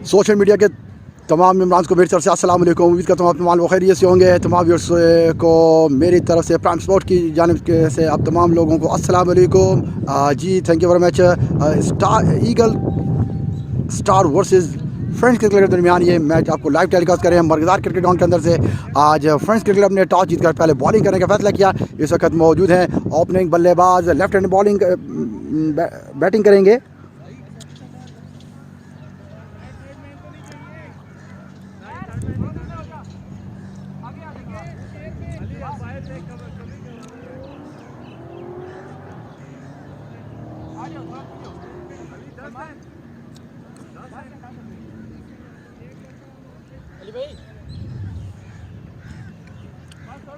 Social media के तमाम मेम्बरान को मेरी तरफ से अस्सलाम वालेकुम। उम्मीद करता हूँ आप तमाम लोग खैरियत से होंगे। तमाम व्यूअर्स को मेरी तरफ से प्राइम स्पोर्ट की जानिब से आप तमाम लोगों को अस्सलाम वालेकुम। जी thank you very much. Eagle star versus friends cricket club के दरमियान ये मैच आपको लाइव टेलीकास्ट करें हम मरगदार क्रिकेट ग्राउंड के अंदर से। आज फ्रेंड्स क्रिकेट क्लब ने टॉस जीतकर पहले बॉलिंग करने का फैसला किया। इस वक्त मौजूद हैं ओपनिंग बल्लेबाज लेफ्ट हैंड बॉलिंग बैटिंग करेंगे।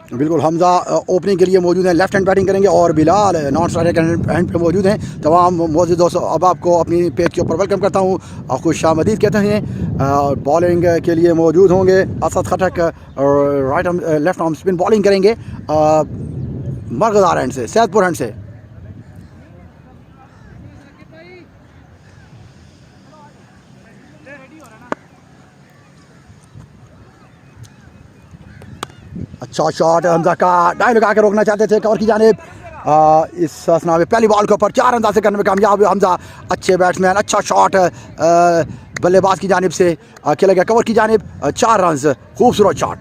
बिल्कुल हमजा ओपनिंग के लिए मौजूद हैं, लेफ्ट हैंड बैटिंग करेंगे और बिलाल नॉन स्ट्राइक हैंड पे मौजूद हैं। तमाम मौजूद दोस्तों अब आपको अपनी पेज के ऊपर वेलकम करता हूँ, खुश आमदीद कहते हैं। बॉलिंग के लिए मौजूद होंगे Asad Khattak, right arm left arm spin bowling करेंगे मरगदार हैंड से, सैदपुर हैंड से। अच्छा शॉट हमजा का, डाई लगा के रोकना चाहते थे कवर की जानिब। इस असना में पहली बॉल के ऊपर 4 अंदाज से करने में कामयाब हुए हमजा। अच्छे बैट्समैन, अच्छा शॉट बल्लेबाज की जानिब से खेला गया कवर की जानिब। 4 रन, खूबसूरत शॉट।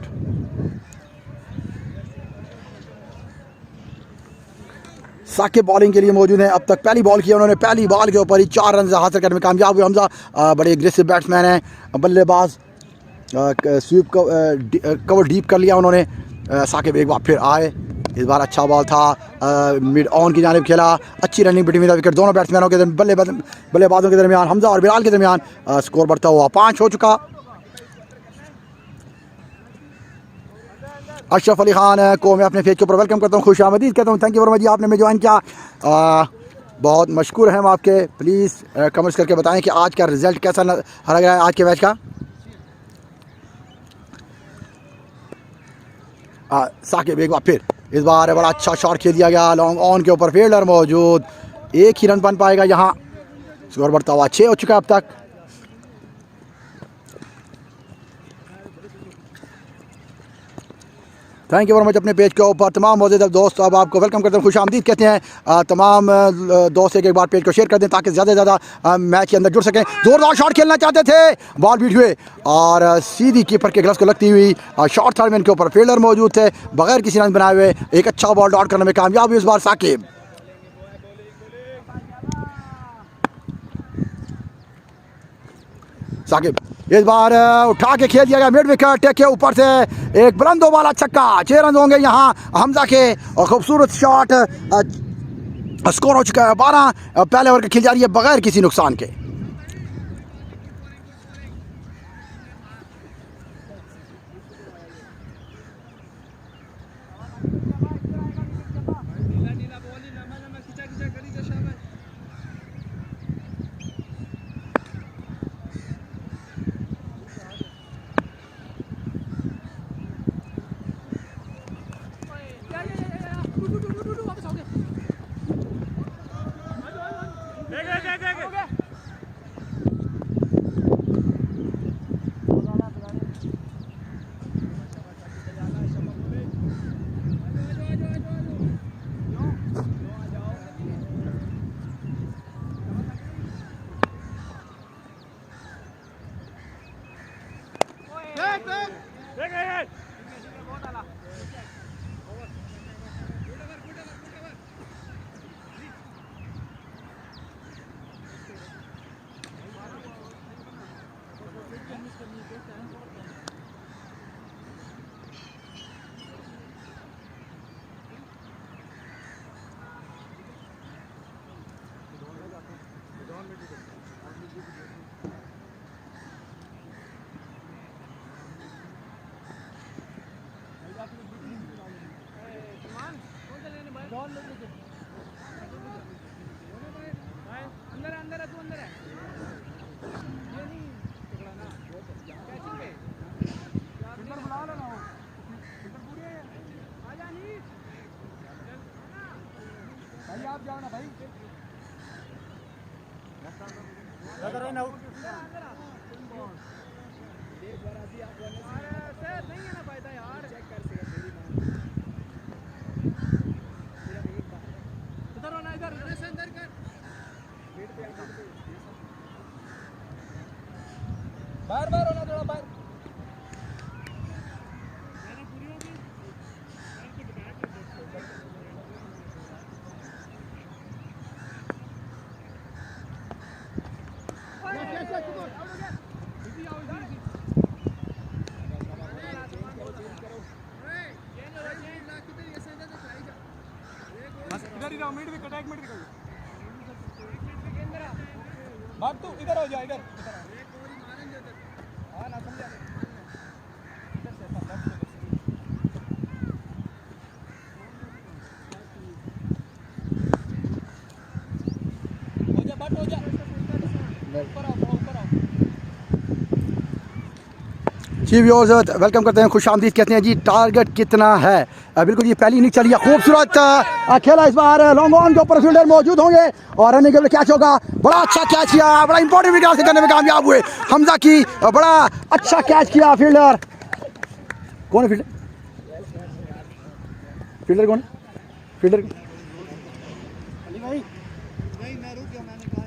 साकिब बॉलिंग के लिए मौजूद हैं। अब तक पहली बॉल की उन्होंने, पहली बॉल के ऊपर ही 4 रन हासिल करने में कामयाब हुए हमजा। बड़े एग्रेसिव बैट्समैन हैं बल्लेबाज। स्वीप कवर डीप कर लिया उन्होंने। साकिब एक बार फिर आए, इस बार अच्छा बॉल था, मिड ऑन की जानिब खेला। अच्छी रनिंग बिटवीन द विकेट दोनों बैट्समैनों के बल्लेबाजों के दरमियान, हमजा और बिलाल के दरमियान। स्कोर बढ़ता हुआ 5 हो चुका। अशरफ अली खान को मैं अपने पेज के ऊपर वेलकम करता हूँ, खुश आमदीद कहता हूँ। थैंक यू वेरी मच जी, आपने मैं ज्वाइन किया, बहुत मशकूर हैं हम आपके। प्लीज़ कमेंट्स करके बताएं कि आज का रिजल्ट कैसा लग रहा है आज के मैच का। साकिब एक बार फिर, इस बार बड़ा अच्छा शॉट खेल दिया गया लॉन्ग ऑन के ऊपर, फील्डर मौजूद, एक ही रन बन पाएगा यहाँ। स्कोर बढ़ता हुआ 6 हो चुका है अब तक। Thank you very much. अपने पेज के ऊपर तमाम मौजूद दोस्त अब आपको वेलकम करते हैं, खुश आमदीद कहते हैं। तमाम दोस्त एक बार पेज को शेयर कर दें ताकि ज़्यादा से ज़्यादा मैच के अंदर जुड़ सकें। जोरदार शॉट खेलना चाहते थे, बॉल बीट हुए और सीधी कीपर के ग्लव्स को लगती हुई शॉर्ट थर्ड मैन के ऊपर फील्डर मौजूद थे, बगैर किसी रन बनाए हुए एक अच्छा बॉल डॉट करने में कामयाब हुई इस बार साकिब। साकिब इस बार उठा के खेल दिया गया मिड विकेट के ऊपर से, एक बुलंदो वाला छक्का। 6 रन होंगे यहाँ हमजा के और खूबसूरत शॉट। स्कोर हो चुका है 12। पहले ओवर की खेल जा रही है बगैर किसी नुकसान के। आप जाओ ना भाई। बाहर बाहर होना थोड़ा बाहर। इधर ही रहो, मिड विकेट, एक मिनट निकल भाग तू, इधर हो जा, इधर हाँ ना समझा हो जा, बट हो जा, ऊपर आओ, ऊपर आओ। जी व्यूअर्स, वेलकम करते हैं, खुश आमदीद कहते हैं जी। टारगेट कितना है? बिल्कुल, ये पहली इनिंग चली है, खूबसूरत खेला इस बार। लॉन्ग ऑन के ऊपर फील्डर मौजूद होंगे और रनिंग के लिए कैच होगा। बड़ा अच्छा कैच किया, बड़ा इंपॉर्टेंट विकेट हासिल करने में कामयाब हुए हमजा की। बड़ा अच्छा कैच किया फील्डर। कौन है फील्डर? फील्डर कौन है? फील्डर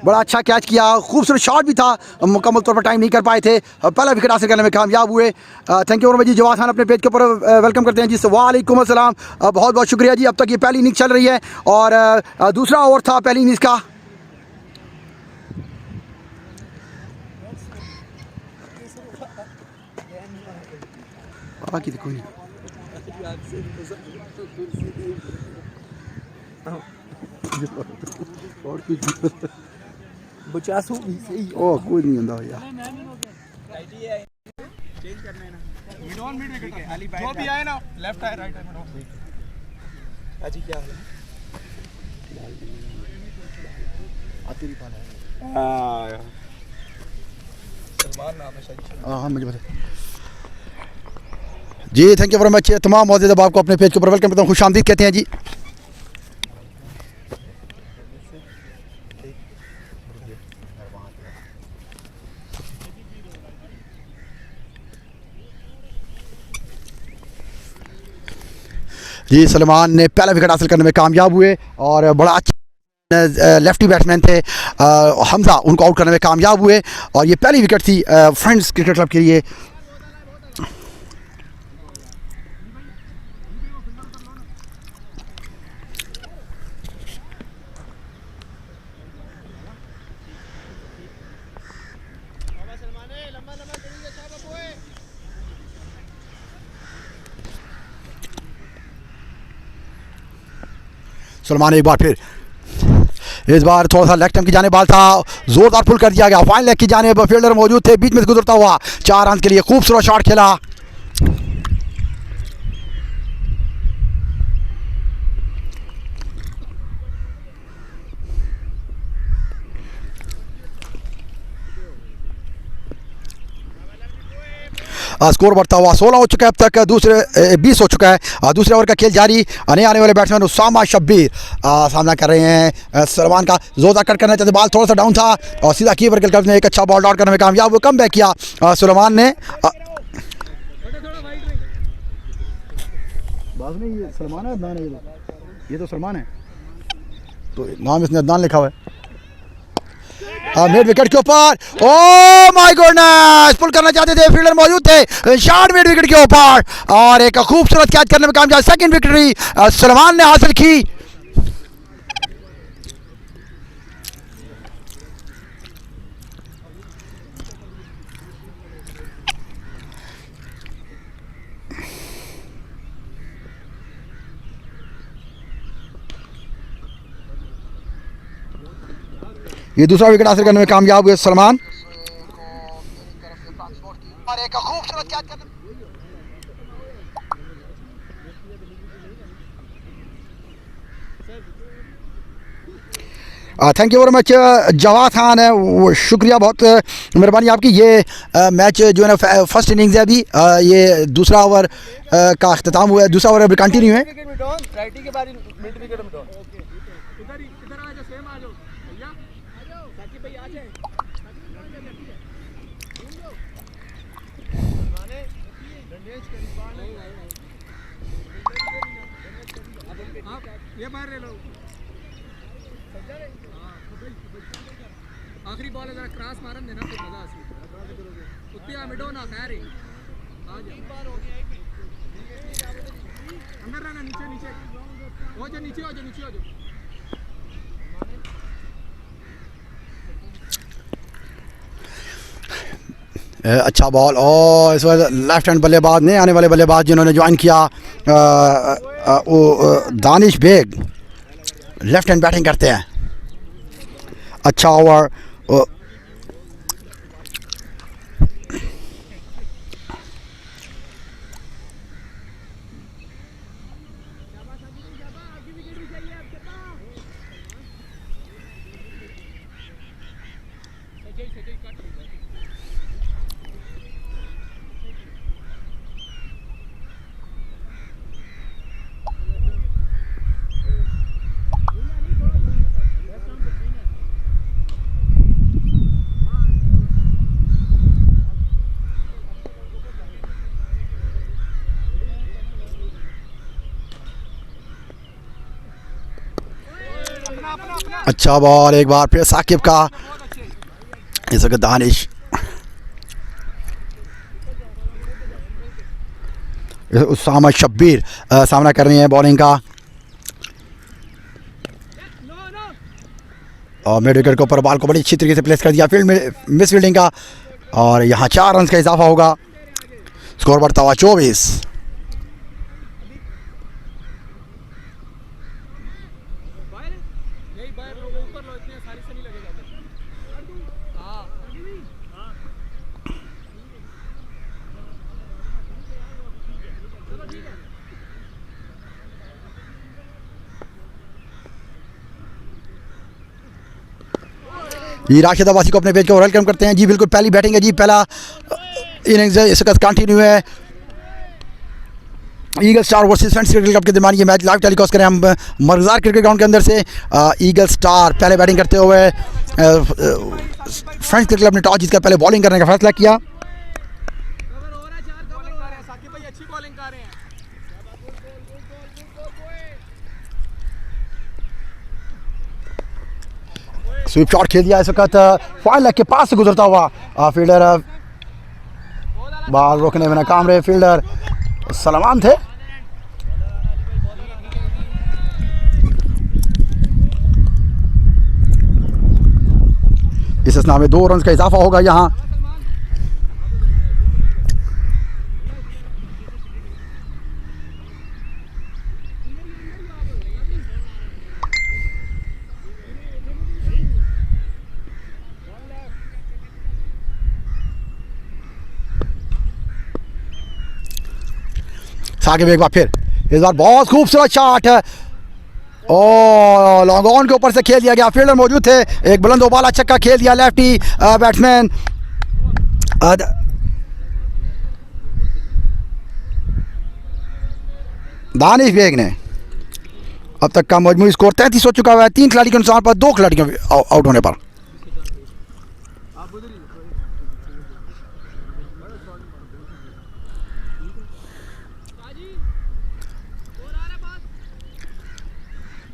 बड़ा अच्छा कैच किया, खूबसूरत शॉट भी था, मुकम्मल तौर पर टाइम नहीं कर पाए थे, पहला विकेट हासिल करने में कामयाब हुए। थैंक यू वेरी मच जी। जवाद खान अपने पेज के ऊपर वेलकम करते हैं जी। वालेकुम अस्सलाम, बहुत बहुत शुक्रिया जी। अब तक ये पहली इनिंग चल रही है और दूसरा ओवर था पहली इनिंग्स का। बाकी कोई नहीं, और कुछ बचासू भी सही ओ कोई नहीं होता भैया। चेंज करना है ना, मिड ऑन मिड विकेट है, जो भी आए ना, लेफ्ट आए राइट आए, मिड ऑन। अजी क्या है? आतिरी पाना है। हां सलमान नाम है शायद। हाँ मुझे पता जी। Thank you very much. तमाम मौजूद अब आपको अपने पेज के ऊपर वेलकम करता हूँ, खुश आमदीद कहते हैं जी। जी सलमान ने पहला विकेट हासिल करने में कामयाब हुए और बड़ा अच्छा लेफ्टी बैट्समैन थे हमजा, उनको आउट करने में कामयाब हुए और ये पहली विकेट थी फ्रेंड्स क्रिकेट क्लब के लिए। सलमान एक बार फिर, इस बार थोड़ा सा लेग स्टंप की जाने बाल था, जोरदार पुल कर दिया गया। फाइन लेग की जाने फील्डर मौजूद थे, बीच में से गुजरता हुआ 4 रन के लिए खूबसूरत शॉट खेला। स्कोर बढ़ता हुआ 16 हो चुका है अब तक, दूसरे 20 हो चुका है। दूसरे ओवर का खेल जारी। नए आने वाले बैट्समैन उसामा शब्बीर सामना कर रहे हैं सलमान का। जोरदार कट करना चाहते, बॉल थोड़ा सा डाउन था और सीधा कीपर के ने एक अच्छा बॉल आउट करने में कामयाब हुए। कम बैक किया सलमान ने। ये सलमान है अदनान है? ये तो सलमान है, तो नाम इसने अदनान लिखा हुआ है। मिड विकेट के ऊपर, ओ माय गॉडनेस, पुल करना चाहते थे, फील्डर मौजूद थे, शॉट मिड विकेट के ऊपर और एक खूबसूरत कैच करने में कामयाब। सेकंड विकेटरी सलमान ने हासिल की। ये दूसरा विकेट हासिल करने में कामयाब हुए सलमान और एक खूबसूरत कैच करने। Thank you very much Jawad Khan है, वो शुक्रिया, बहुत मेहरबानी आपकी। ये मैच जो है ना फर्स्ट इनिंग्स है अभी, ये दूसरा ओवर का अख्ताम हुआ है, दूसरा ओवर अभी कंटिन्यू है। ये बाहर ले लो। आखिरी बॉल है, जरा क्रॉस मारन देना फिर मजा आसी। उत्ते आ मिडो ना खैर है। आ जा। अंदर रहना, नीचे नीचे। हो जा नीचे, हो जा नीचे, हो जा। अच्छा बॉल, और इस वक्त लेफ्ट हैंड बल्लेबाज ने आने वाले बल्लेबाज जिन्होंने ज्वाइन किया वो Danish Baig left hand batting करते हैं। अच्छा ओवर, अच्छा बॉल एक बार फिर साकिब का। इस वक्त दानिश, उसामा शब्बीर सामना कर रही हैं बॉलिंग का, और मिड विकेट के ऊपर बॉल को बड़ी अच्छी तरीके से प्लेस कर दिया फील्ड में, मिस फील्डिंग का, और यहाँ 4 रन का इजाफा होगा। स्कोर बढ़ता हुआ 24। जी राशिद अब्बासी को अपने पेज को वेलकम करते हैं। जी बिल्कुल, पहली बैटिंग है जी, पहला इनिंग्स इस वक्त कंटिन्यू है। Eagle star versus friends cricket club के दरमियान ये मैच लाइव टेलीकास्ट करें हम मरगजार क्रिकेट ग्राउंड के अंदर से। ईगल स्टार पहले बैटिंग करते हुए, फ्रेंड्स क्रिकेट क्लब ने टॉस जीतकर पहले बॉलिंग करने का फैसला किया। स्वीप शॉट खेल दिया इस वक्त, फाइल लेग के पास से गुजरता हुआ फील्डर बॉल रोकने में नाकाम रहे। फील्डर सलमान थे। इस स्नाम में 2 रन का इजाफा होगा यहाँ। साकिब एक बार फिर, इस बार बहुत खूबसूरत शॉट है और लॉन्ग ऑन के ऊपर से खेल दिया गया। फील्डर मौजूद थे, एक बुलंद ओबाला छक्का खेल दिया लेफ्टी बैट्समैन दानिश बेग ने। अब तक का मजमूई स्कोर 33 हो चुका है। 3 खिलाड़ी के नुकसान पर 2 खिलाड़ियों आउट होने पर।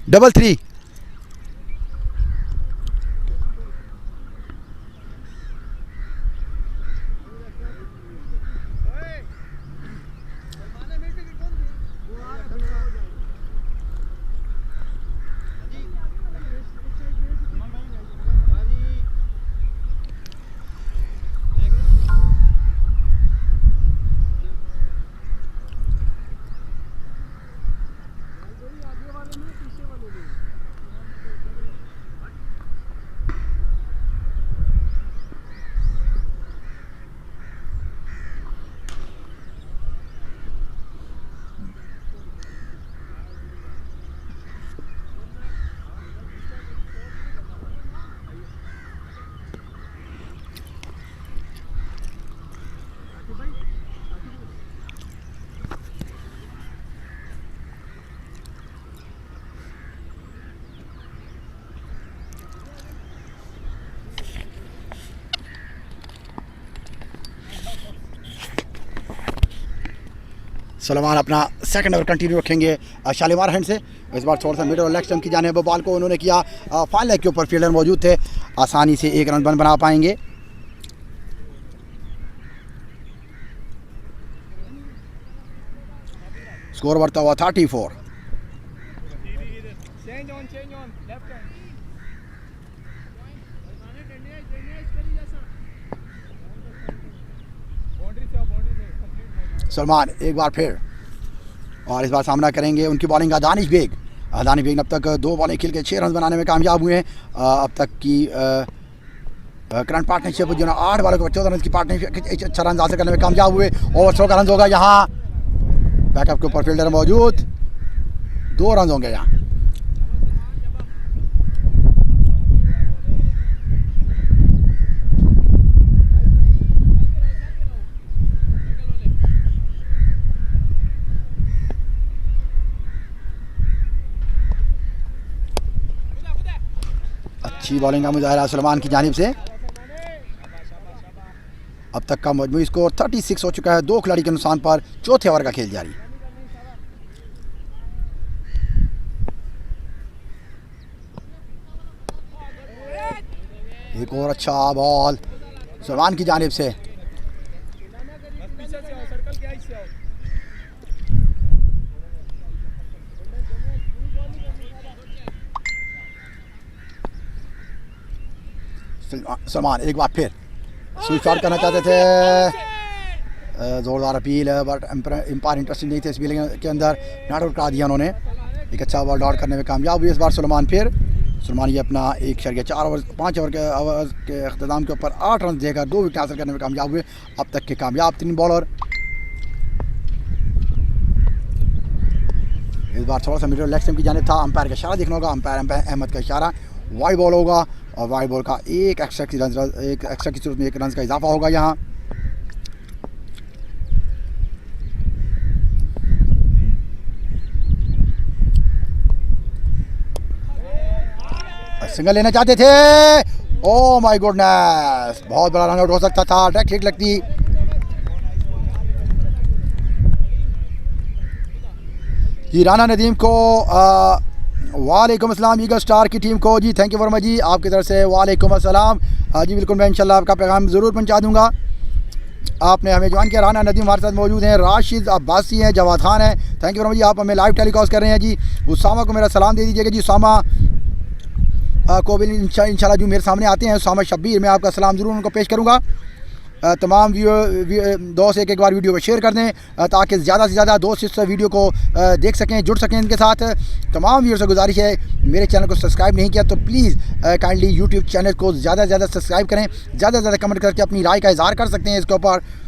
डबल 3। सलमान अपना सेकंड ओवर कंटिन्यू रखेंगे शालीमार हैंड से। इस बार थोड़ा सा मिड और लेग स्टंप की जाने बॉल को उन्होंने किया, फाइन लेग के ऊपर फील्डर मौजूद थे, आसानी से एक रन बना पाएंगे। स्कोर बढ़ता हुआ 34। सलमान एक बार फिर, और इस बार सामना करेंगे उनकी बॉलिंग का दानिश बेग। दानिश बेग ने अब तक 2 बॉलें खेल के 6 रन बनाने में कामयाब हुए हैं। अब तक की करंट पार्टनरशिप जो 8 बॉलों को 14 रन की पार्टनरशिप, अच्छा रन हासिल करने में कामयाब हुए। ओवर 100 का रन होगा यहाँ, बैकअप के ऊपर फील्डर मौजूद, 2 रन होंगे यहाँ। अच्छी बॉलिंग का मुजाहिरा सलमान की जानिब से। अब तक का मजमूई स्कोर 36 हो चुका है। 2 खिलाड़ी के नुकसान पर चौथे ओवर का खेल जारी। एक और अच्छा बॉल सलमान की जानिब से। सलमान एक बार फिर स्विच शॉट करना चाहते थे, ज़ोरदार अपील है बट एम्पायर इंटरेस्टेड नहीं थे इस अपील के अंदर, नॉट आउट करा दिया उन्होंने। एक अच्छा बॉल डॉट करने में कामयाब हुई इस बार सलमान। फिर सलमान ये अपना 5 ओवर के अख्ताम के ऊपर 8 रन देकर 2 विकेट हासिल करने में कामयाब हुए। अब तक के कामयाब 3 बॉलर। इस बार थोड़ा सा मिडल लेग स्टंप की जानिब था, अंपायर का इशारा देखना होगा, अंपायर अहमद का इशारा, वाइड बॉल होगा और वाइड बॉल का एक एक्स्ट्रा की सूरत में 1 रन का इजाफा होगा यहाँ। सिंगल लेना चाहते थे, ओह माय गुडनेस, बहुत बड़ा रन आउट हो सकता था, डायरेक्ट हिट लगती। जी राना नदीम को वालेकुम अस्सलाम, ईगल स्टार की टीम को जी थैंक यू वेरी मच जी, आपकी तरफ से वालेकुम अस्सलाम। जी बिल्कुल, मैं इंशाल्लाह आपका पैगाम ज़रूर पहुंचा दूंगा। आपने हमें ज्वाइन किया। राना नदीम हमारे साथ मौजूद हैं, राशिद अब्बासी हैं, जवाद खान हैं, थैंक यू वेरी मच जी, आप हमें लाइव टेलीकास्ट कर रहे हैं जी। उसामा को मेरा सलाम दे दीजिएगा जी। उसामा को भी इंशाल्लाह जो मेरे सामने आते हैं, उसामा शब्बीर, मैं आपका सलाम ज़रूर उनको पेश करूँगा। तमाम दोस्त एक बार वीडियो को शेयर कर दें ताकि ज़्यादा से ज़्यादा दोस्त इस वीडियो को देख सकें, जुड़ सकें इनके साथ। तमाम व्यूअर्स से गुजारिश है, मेरे चैनल को सब्सक्राइब नहीं किया तो प्लीज़ काइंडली यूट्यूब चैनल को ज़्यादा से ज़्यादा सब्सक्राइब करें, ज़्यादा से ज़्यादा कमेंट करके अपनी राय का इजहार कर सकते हैं इसके ऊपर।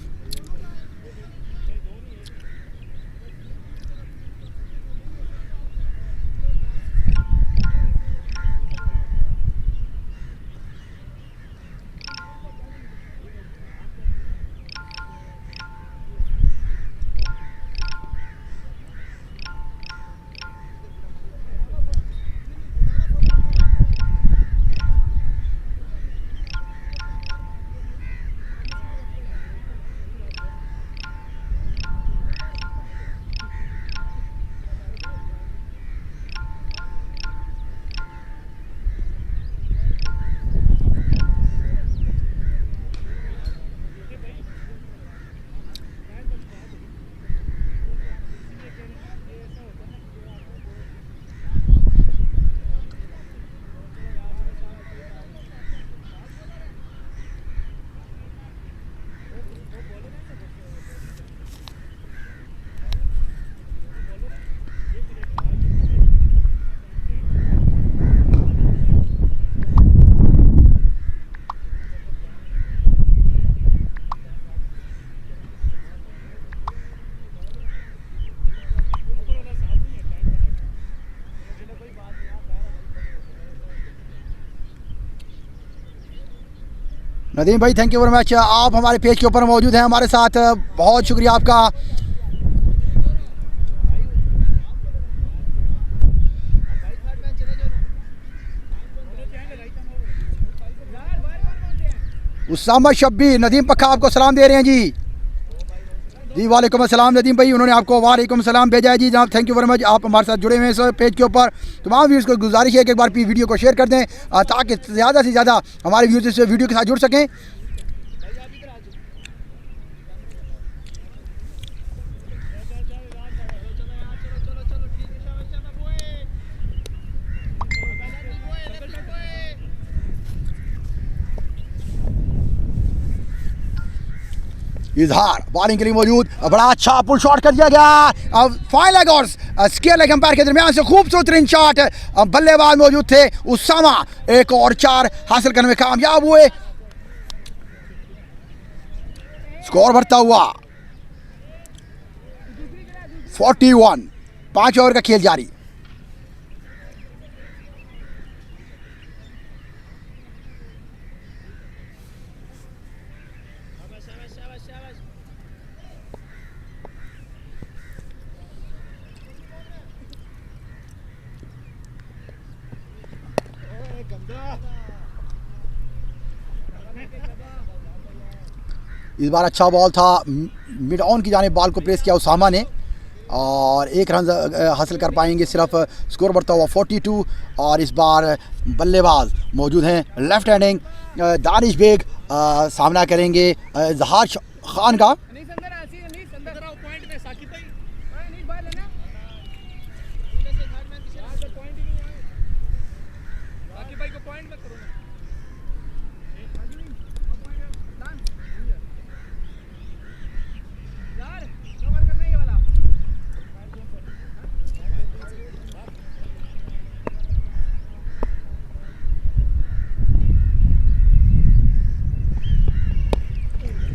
नदीम भाई थैंक यू वेरी मच, आप हमारे पेज के ऊपर मौजूद हैं हमारे साथ, बहुत शुक्रिया आपका। उसामा शब्बीर, नदीम पक्का आपको सलाम दे रहे हैं जी। जी वालेकुम अस्सलाम नदीम भाई, उन्होंने आपको वालेकुम सलाम भेजा है जी जनाब। थैंक यू वेरी मच, आप हमारे साथ जुड़े हुए हैं इस पेज के ऊपर। तमाम व्यूज़ को गुजारिश है कि एक बार वीडियो को शेयर कर दें ताकि ज़्यादा से ज़्यादा हमारे व्यूज़ इस वीडियो के साथ जुड़ सकें। इजहार बॉलिंग के लिए मौजूद, बड़ा अच्छा पुल शॉट कर दिया गया। अब फाइन लेग और स्क्वायर लेग अंपायर के दरमियान से खूबसूरत शॉट। बल्लेबाज मौजूद थे उसामा, एक और 4 हासिल करने में कामयाब हुए। स्कोर बढ़ता हुआ 41, 5 ओवर का खेल जारी। इस बार अच्छा बॉल था, मिड ऑन की जाने बॉल को प्रेस किया उसामा ने और 1 रन हासिल कर पाएंगे सिर्फ। स्कोर बढ़ता हुआ 42 और इस बार बल्लेबाज मौजूद हैं लेफ्ट हैंडिंग दानिश बेग सामना करेंगे इजहार खान का।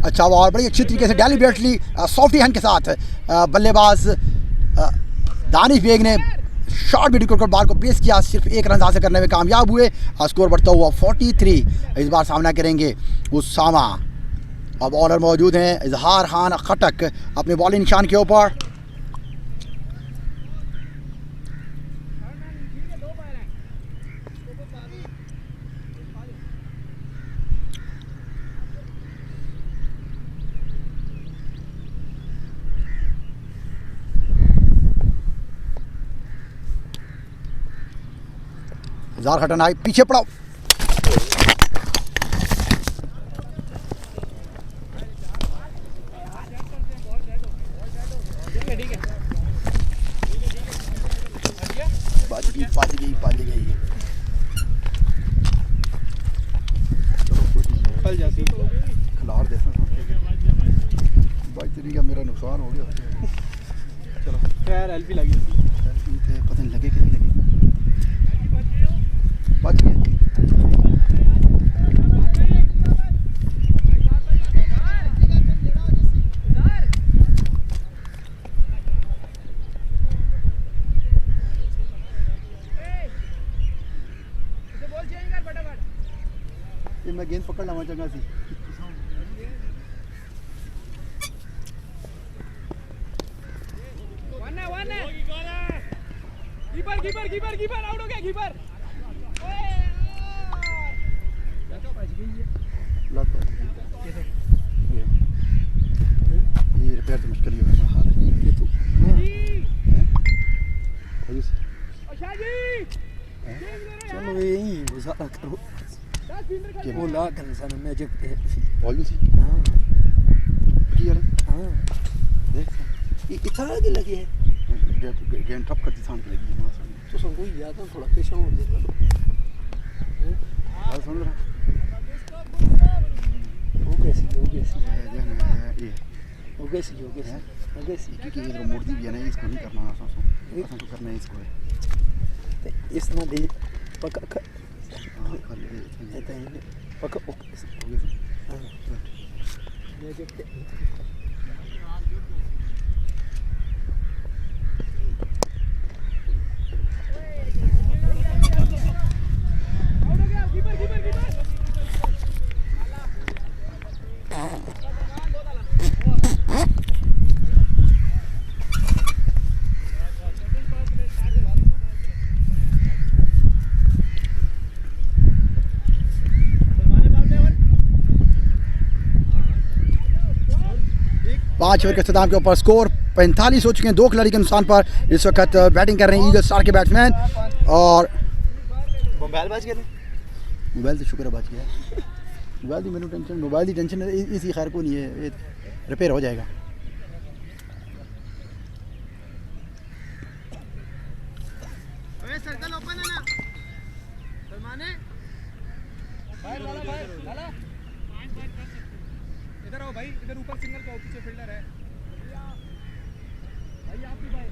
अच्छा बॉल बड़ी अच्छी तरीके से डेलिबरेटली सॉफ्टी हैंड के साथ बल्लेबाज दानिश बेग ने शॉर्ट मिड कर बॉल को पेश किया, सिर्फ 1 रन हासिल करने में कामयाब हुए। स्कोर बढ़ता हुआ 43। इस बार सामना करेंगे उसामा। अब बॉलर मौजूद हैं इजहार खान खटक अपने बॉलिंग निशान के ऊपर। इजहार खटन आई, पीछे पड़ाओ। बाज गई। फल जाती खिलाड़ देखना बाज का मेरा नुकसान हो गया। चलो खैर एलपी लगी पता नहीं लगे कि नहीं लगे। बच गया। ये मैं गेंद पकड़ लवा चंगा सी। कीपर आउट हो गया। कीपर ये रिपेयर तो मुश्किल ही होगा हाल है। तो चलो यही गुजारा करो कि वो ला कर इंसान में जब बॉल सी हां की यार हां देख ये इतना की लगी है गेंद टप करती थान की लगी है मां तो सबको याद है थोड़ा पेशा हो दे लो बात सुन रहा वो कैसी ये वो कैसी कि इधर मूर्ति भी है ना, इसको नहीं करना ना सोचो तो करना है इसको इस ना दे पका हां कर ले ये तो पका ओके हां मैं जब 5 ओवर के इख्तिताम के ऊपर स्कोर 45 हो चुके हैं 2 खिलाड़ी के नुकसान पर। इस वक्त बैटिंग कर रहे हैं ईगल स्टार के बैट्समैन। और मोबाइल बच गया मोबाइल तो शुक्र है बच गया। मोबाइल की मेनू टेंशन, मोबाइल की टेंशन इसी खैर को नहीं है, ये रिपेयर हो जाएगा। सर्कल ओपन है ना सलमाने बाहर वाला बाहर वाला इधर आओ भाई, इधर ऊपर सिग्नल का पीछे फील्डर है भाई आप भी भाई।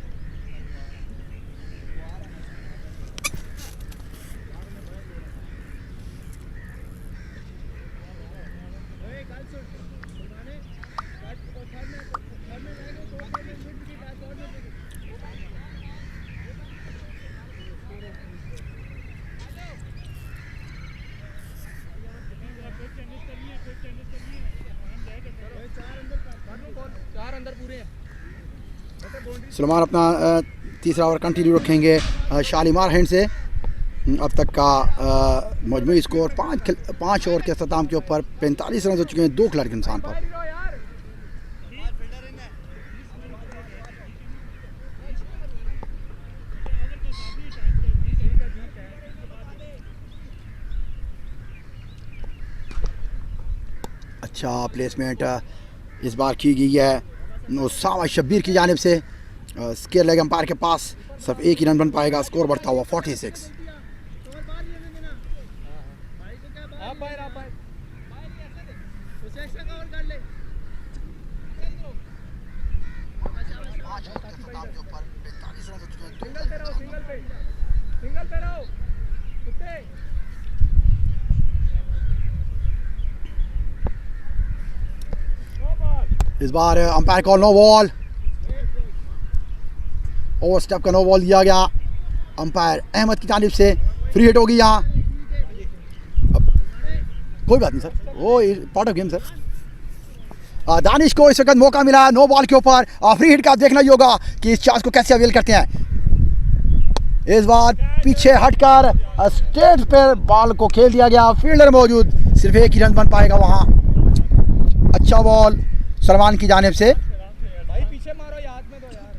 ओए गाल सुन सलमाने बैट को घर में रहेंगे तो मिनट की बैट और में चार अंदर पूरे हैं। सलमान अपना तीसरा ओवर कंटिन्यू रखेंगे शालीमार हैंड से। अब तक का मजमूई स्कोर 5 ओवर के इख्तिताम के ऊपर 45 रन हो चुके हैं 2 खिलाड़ी के नुकसान पर। अच्छा प्लेसमेंट इस बार की गई है उसामा शब्बीर की जानिब से। स्केयर लेग अंपायर के पास सिर्फ एक ही रन बन पाएगा, स्कोर बढ़ता हुआ 46। इस बार umpire call no ball, over step का नो बॉल दिया गया अंपायर अहमद की जानिब से। फ्री हिट होगी यहाँ, कोई बात नहीं सर, वो part of game sir. Danish को इस वक्त मौका मिला नो बॉल के ऊपर, फ्री हिट का देखना ही होगा कि इस चांस को कैसे अवेल करते हैं। इस बार पीछे हटकर स्ट्रेट पर बॉल को खेल दिया गया, फील्डर मौजूद, सिर्फ एक ही रन बन पाएगा वहाँ। अच्छा बॉल सलमान की जानिब से। भाई पीछे मारो, याद में दो यार।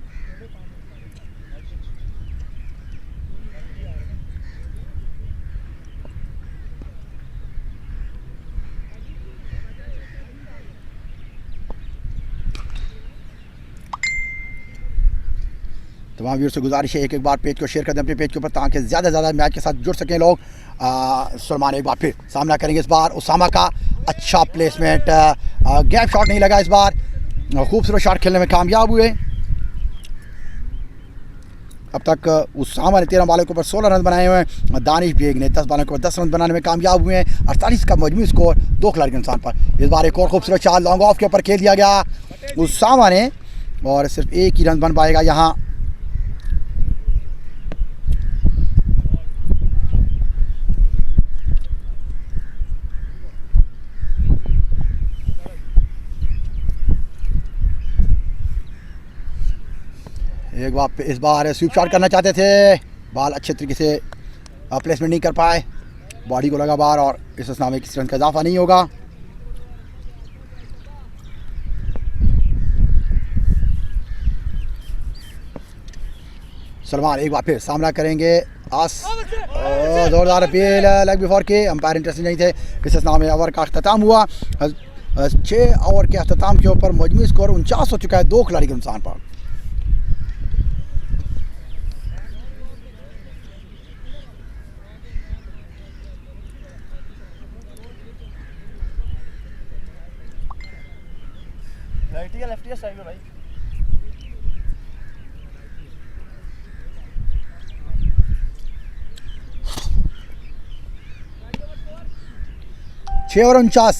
तमाम व्यूअर्स से गुजारिश है एक बार पेज को शेयर कर दें अपने पेज के ऊपर ताकि ज़्यादा से ज़्यादा मैच के साथ जुड़ सकें लोग। सलमान एक बार फिर सामना करेंगे इस बार उसामा का। अच्छा प्लेसमेंट, गैप शॉट नहीं लगा इस बार, खूबसूरत शॉट खेलने में कामयाब हुए। अब तक उसामा ने 13 बॉलों के ऊपर 16 रन बनाए हुए हैं। दानिश बेग ने 10 बॉलों के ऊपर 10 रन बनाने में कामयाब हुए हैं। 48 का मजमूई स्कोर 2 खिलाड़ी के नुकसान पर। इस बार एक और खूबसूरत शॉट लॉन्ग ऑफ के ऊपर खेल दिया गया उसामा ने, और सिर्फ एक ही रन बन पाएगा यहाँ। एक बार इस बार स्वीप शॉट करना चाहते थे, बॉल अच्छे तरीके से प्लेसमेंट नहीं कर पाए, बॉडी को लगा बार, और इस असना में किसी रन का इजाफा नहीं होगा। सलमान एक बार फिर सामना करेंगे जोरदार अपील लेग बिफोर के, अंपायर इंटरेस्टेड नहीं थे। इस असना में ओवर का अख्ताम हुआ। 6 ओवर के अख्ताम के ऊपर मजमूई स्कोर 49 हो चुका है 2 खिलाड़ी के नुकसान पर। राइट या लेफ्ट या साइड में भाई? छः ओवर 49।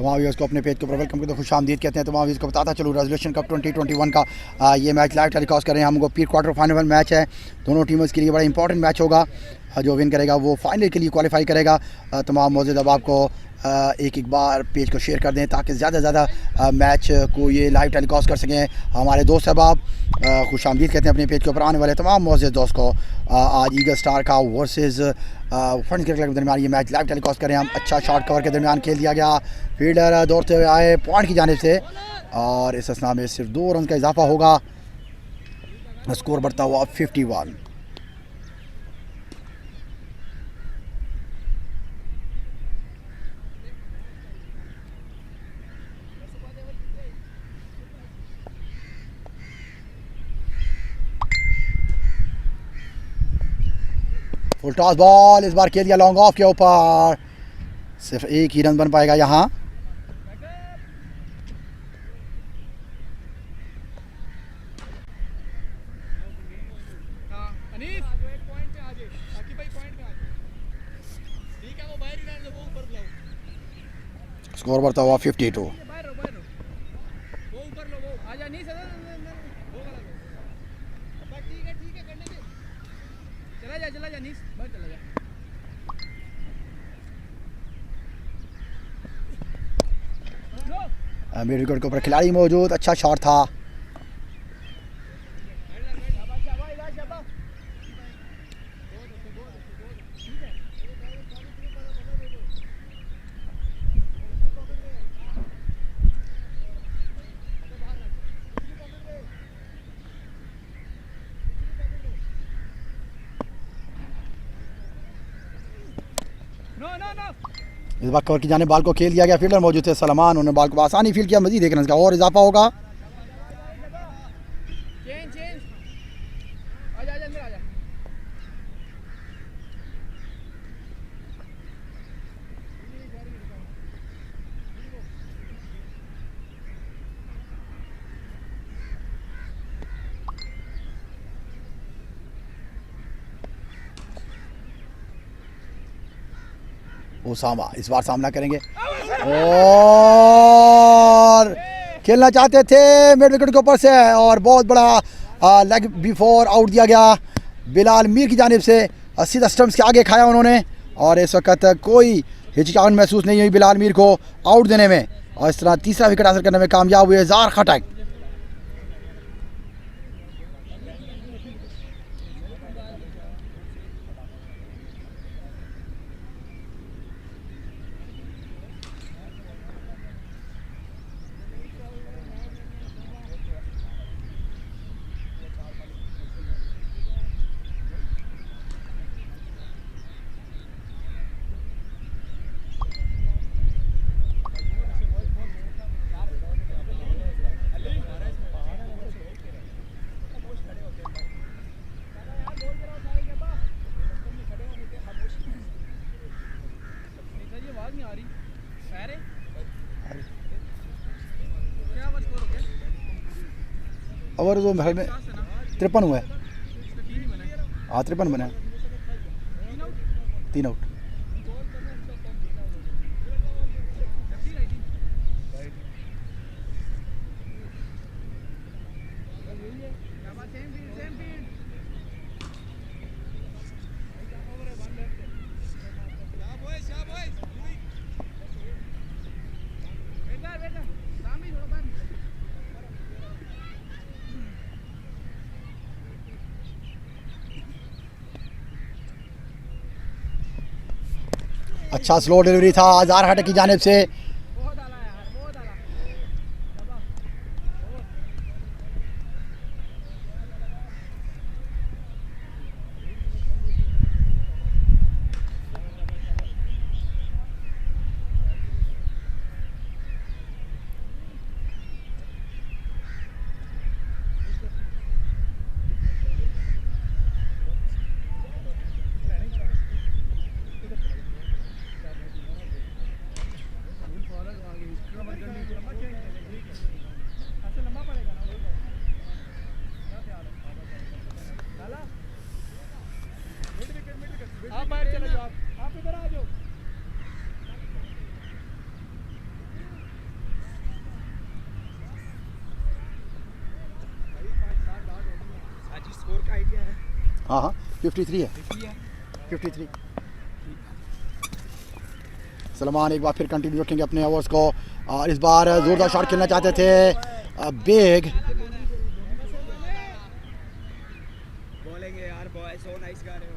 तमाम व्यूअर्स को अपने पेज के ऊपर वेलकम करते हैं, खुश आमदीद कहते हैं। तमाम व्यूअर्स को बताता चलूँ रेजोल्यूशन कप 2021 का ये मैच लाइव टेलीकास्ट कर रहे हैं। हमको प्री क्वार्टर फाइनल मैच है, दोनों टीम्स के लिए बड़ा इंपॉर्टेंट मैच होगा। जो विन करेगा वो फाइनल के लिए क्वालिफाई करेगा। तमाम मौजूद अब आपको एक बार पेज को शेयर कर दें ताकि ज़्यादा से ज़्यादा मैच को ये लाइव टेलीकास्ट कर सकें। हमारे दोस्त अहबाब खुश आमदीद कहते हैं अपने पेज के ऊपर आने वाले तमाम मौजूद दोस्त को। आज ईगल स्टार का वर्सेस फ्रेंड्स क्रिकेट के दरमियान ये मैच लाइव टेलीकास्ट करें हम। अच्छा शॉट कवर के दरमियान खेल दिया गया, फील्डर दौड़ते हुए आए पॉइंट की जानिब से और इस असना में सिर्फ 2 रन का इजाफा होगा। स्कोर बढ़ता हुआ 51। फुल टॉस बॉल इस बार खेल दिया लॉन्ग ऑफ के ऊपर, सिर्फ एक ही रन बन पाएगा यहाँ। स्कोर बढ़ता हुआ 52। मिड विकेट के ऊपर खिलाड़ी मौजूद, अच्छा शॉट था। इस बार कवर की जाने बाल को खेल दिया गया, फील्डर मौजूद थे सलमान, उन्होंने बाल को आसानी फील्ड किया। मजीद एक रन का और इजाफा होगा। ओसामा इस बार सामना करेंगे और खेलना चाहते थे मिड विकेट के ऊपर से और बहुत बड़ा लेग बिफोर आउट दिया गया बिलाल मीर की जानिब से। सीधा स्टंप्स के आगे खाया उन्होंने और इस वक्त कोई हिचकिचाहट महसूस नहीं हुई बिलाल मीर को आउट देने में और इस तरह तीसरा विकेट हासिल करने में कामयाब हुए जार खटक। ओवर जो महल में 53 हुआ है। हाँ 53 बने, 3 आउट। अच्छा स्लो डिलीवरी था जार खटक की जानिब से। हाँ हाँ 53 है 53। सलमान एक बार फिर कंटिन्यू रखेंगे अपने ओवर्स को और इस बार जोरदार शॉट खेलना चाहते थे बेग। बोलेंगे यार बॉय सो नाइस गा रहे हो।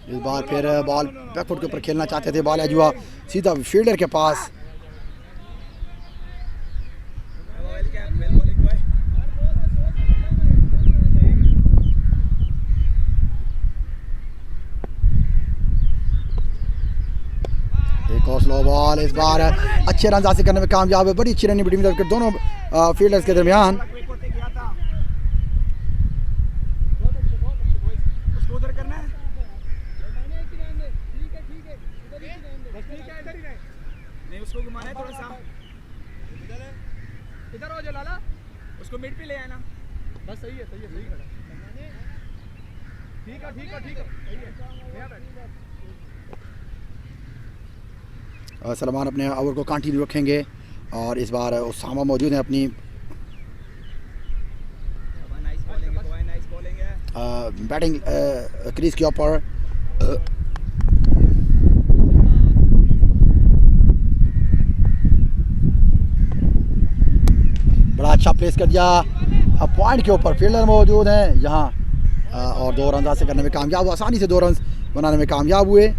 इस बार फिर बॉल बैकफुट के ऊपर खेलना चाहते थे, बॉल एज हुआ सीधा फील्डर के पास। एक और स्लो बॉल, इस बार अच्छे रन हासिल करने में कामयाब है। बड़ी अच्छी रनिंग बिटवीन दोनों फील्डर्स के दरमियान। उसको घुमाना है थोड़ा सा, इधर हो जलाला, उसको मिड पे ले आना। बस सही है सही खड़ा। ठीक है सही है। सलमान अपने ओवर को कंटिन्यू रखेंगे और इस बार उसामा मौजूद हैं अपनी बैटिंग क्रीज के ऊपर। बड़ा अच्छा प्लेस कर दिया पॉइंट के ऊपर, फील्डर मौजूद हैं यहाँ और 2 रन हासिल करने में कामयाब हुआ। आसानी से 2 रन बनाने में कामयाब हुए।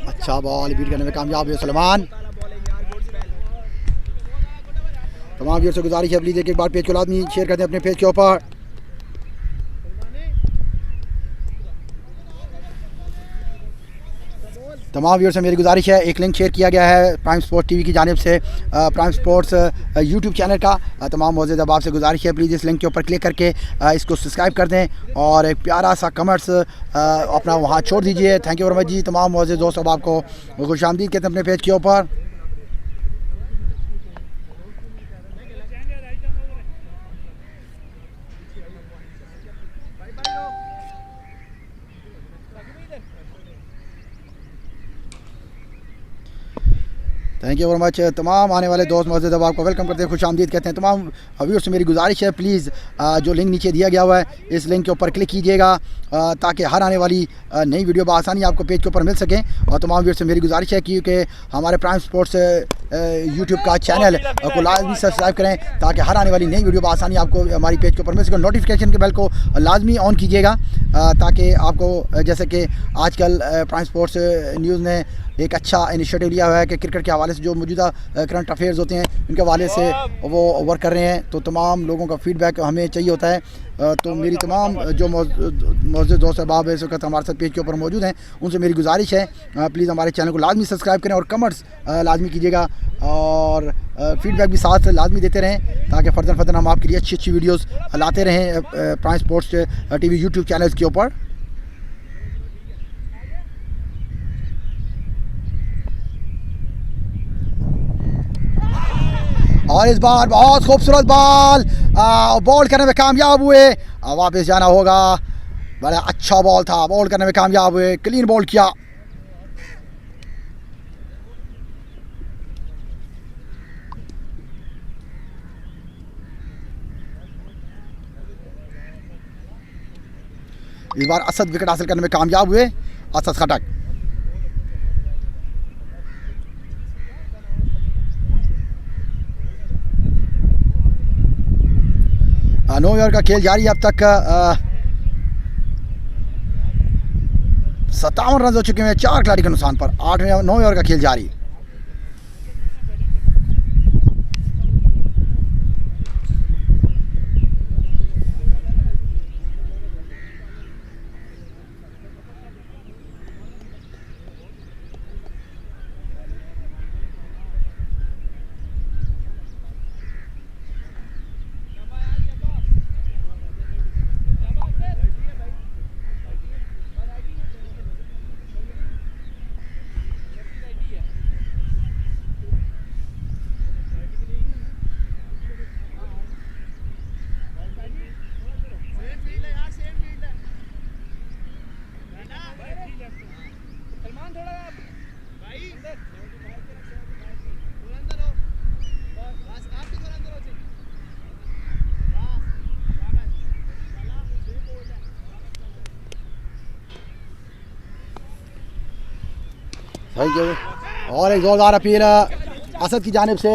अच्छा बॉल बीट करने में कामयाब हुए सलमान। तमाम व्यूअर्स से गुजारिश है प्लीज़ एक बार पेज को लाजमी शेयर करते हैं अपने पेज के ऊपर। तमाम व्यूअर्स से मेरी गुजारिश है, एक लिंक शेयर किया गया है प्राइम स्पोर्ट्स टीवी की जानिब से, प्राइम स्पोर्ट्स यूट्यूब चैनल का। तमाम मौजूद अब आपसे गुजारिश है प्लीज़ इस लिंक के ऊपर क्लिक करके इसको सब्सक्राइब कर दें और एक प्यारा सा कमेंट्स अपना वहाँ छोड़ दीजिए। थैंक यू वेरी मच जी। तमाम मौजूद दोस्त अब आपको खुशामदीद कहते हैं अपने पेज के ऊपर। Thank you very much. तमाम आने वाले दोस्त मौजूद अब आपको वेलकम करते हैं, खुशामदीद कहते हैं। तमाम व्यूअर्स से मेरी गुजारिश है प्लीज़ जो लिंक नीचे दिया गया हुआ है इस लिंक के ऊपर क्लिक कीजिएगा ताकि हर आने वाली नई वीडियो बआसानी आपको पेज के ऊपर मिल सके। और तमाम व्यूअर्स से मेरी गुजारिश है क्योंकि हमारे प्राइम स्पोर्ट्स यूट्यूब का चैनल को लाजमी सब्सक्राइब करें ताकि हर आने वाली नई वीडियो बआसानी आपको हमारी पेज के ऊपर मिल सके। नोटिफिकेशन के बेल को लाजमी ऑन कीजिएगा ताकि आपको, जैसे कि आजकल प्राइम स्पोर्ट्स न्यूज़ ने एक अच्छा इनिशिएटिव लिया हुआ है कि क्रिकेट के हवाले से जो मौजूदा करंट अफेयर्स होते हैं उनके हवाले से वो वर्क कर रहे हैं, तो तमाम लोगों का फीडबैक हमें चाहिए होता है। तो मेरी तमाम जो मौजूद दोस्त अहबाब है इस वक्त हमारे साथ पेज के ऊपर मौजूद हैं, उनसे मेरी गुजारिश है प्लीज़ हमारे चैनल को लाजमी सब्सक्राइब करें और कमेंट्स लाजमी कीजिएगा और फीडबैक भी साथ लाजमी देते रहें ताकि फर्दर हम आपके लिए अच्छी अच्छी वीडियोज़ लाते रहें prime sports TV YouTube channels के ऊपर। और इस बार बहुत खूबसूरत बॉल करने में कामयाब हुए। वापस जाना होगा, बड़ा अच्छा बॉल था, बॉल करने में कामयाब हुए, क्लीन बॉल किया। इस बार असद विकेट हासिल करने में कामयाब हुए, असद खटक। न्यू ईयर का खेल जारी है। अब तक 57 रन हो चुके हैं 4 खिलाड़ी के नुकसान पर। 9 ईयर का खेल जारी। Thank you. और एक जोरदार अपील असद की जानिब से।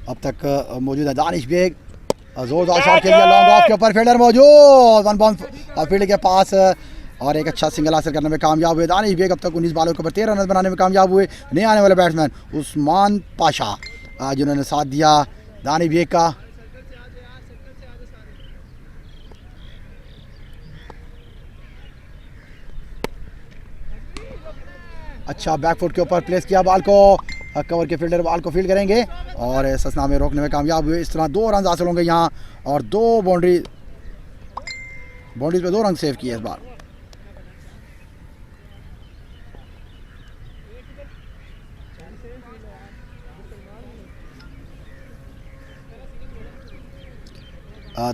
अब तक मौजूद है दानिश बेग, जोरदार शॉट खेल दिया लॉन्ग ऑफ के ऊपर, फील्डर मौजूद, वन बाउंस फील्ड के पास और एक अच्छा सिंगल हासिल करने में कामयाब हुए दानिश बेग। अब तक 19 बॉलों के ऊपर 13 रन बनाने में कामयाब हुए। नए आने वाले बैट्समैन उस्मान पाशा जिन्होंने साथ दिया दानिश बेग का। अच्छा बैकफुट के ऊपर प्लेस किया बॉल को, कवर के फील्डर बॉल को फील्ड करेंगे और ससना में रोकने में कामयाब हुए। इस तरह 2 रन हासिल होंगे यहाँ और 2 बाउंड्रीज पे 2 रन सेव किए इस बार।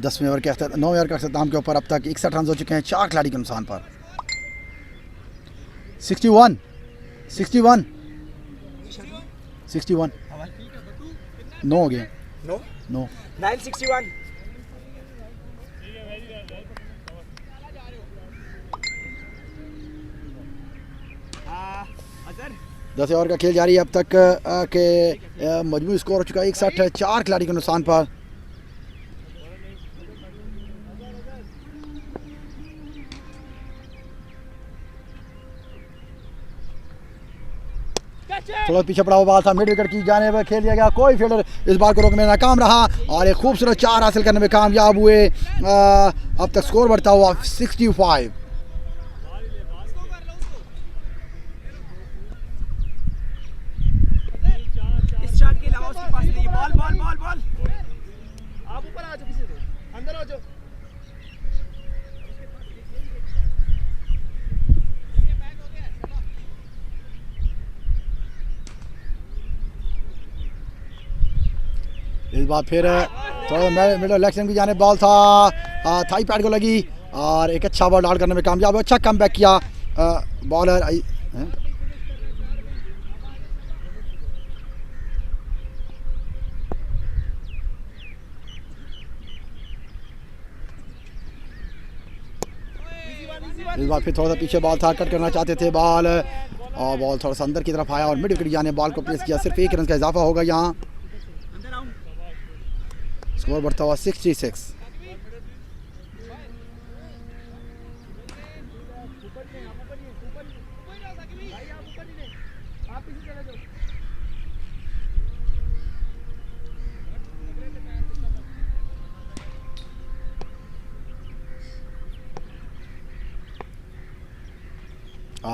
दसवें ओवर के 9वें ओवर के अख्ताम के ऊपर अब तक 61 रन हो चुके हैं 4 खिलाड़ी के नुकसान पर। 61 9 हो गए। नो 961 10 ओवर का खेल जारी है अब तक के मजमूई स्कोर हो चुका है 61, 4 खिलाड़ी के नुकसान पर। थोड़ा पीछे पड़ा हुआ बॉल था, मिड विकेट की जाने पर खेल दिया गया, कोई फील्डर इस बार को रोकने में नाकाम रहा और एक खूबसूरत 4 हासिल करने में कामयाब हुए। अब तक स्कोर बढ़ता हुआ 65। इस शॉट के अलावा उसके पास नहीं है। बॉल बॉल बॉल बॉल आप ऊपर आ जाओ, किसी से अंदर आ जाओ। इस बार फिर थोड़ा मिडल लेग स्टंप की जाने बॉल था, थाई पैड को लगी और एक अच्छा बॉल डाल करने में कामयाब हुआ। अच्छा कम बैक किया बॉलर। इस बार फिर थोड़ा सा पीछे बॉल था, कट करना चाहते थे बॉल और बॉल थोड़ा सा अंदर की तरफ आया और मिड विकेट जाने बॉल को प्लेस किया। सिर्फ 1 रन का इजाफा होगा यहाँ, स्कोर बढ़ता हुआ 66।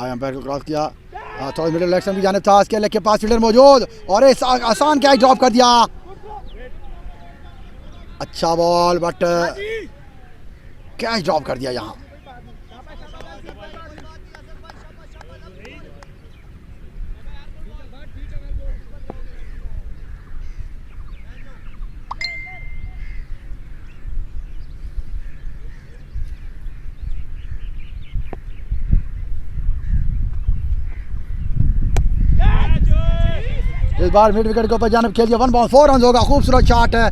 एम्पायर को क्रॉस किया, थोड़ा मिडिल लेग स्टंप की जानिब था, इसके लेग के पास फील्डर मौजूद और इस आसान कैच ड्रॉप कर दिया। अच्छा बॉल बट कैच ड्रॉप कर दिया यहाँ। इस बार मिड विकेट के ऊपर जानिब खेल दिया, 1 बॉल 4 रन होगा। खूबसूरत शॉट है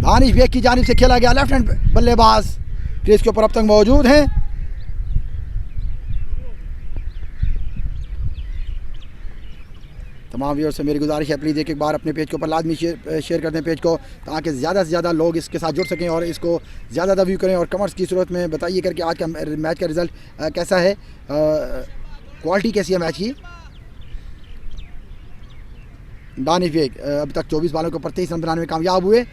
दानिश बेग की जानिब से खेला गया, लेफ्ट हैंड बल्लेबाज क्रीज के ऊपर अब तक मौजूद हैं। तमाम व्यूअर्स से मेरी गुजारिश है प्लीज़ एक बार अपने पेज के ऊपर लाजमी शेयर कर दें पेज को, ताकि ज़्यादा से ज़्यादा लोग इसके साथ जुड़ सकें और इसको ज़्यादा व्यू करें और कमेंट्स की सूरत में बताइए करके आज का मैच का रिज़ल्ट कैसा है, क्वालिटी कैसी है मैच की। दानिश बेग अब तक 24 बॉलों के ऊपर 23 रन बनाने में कामयाब हुए।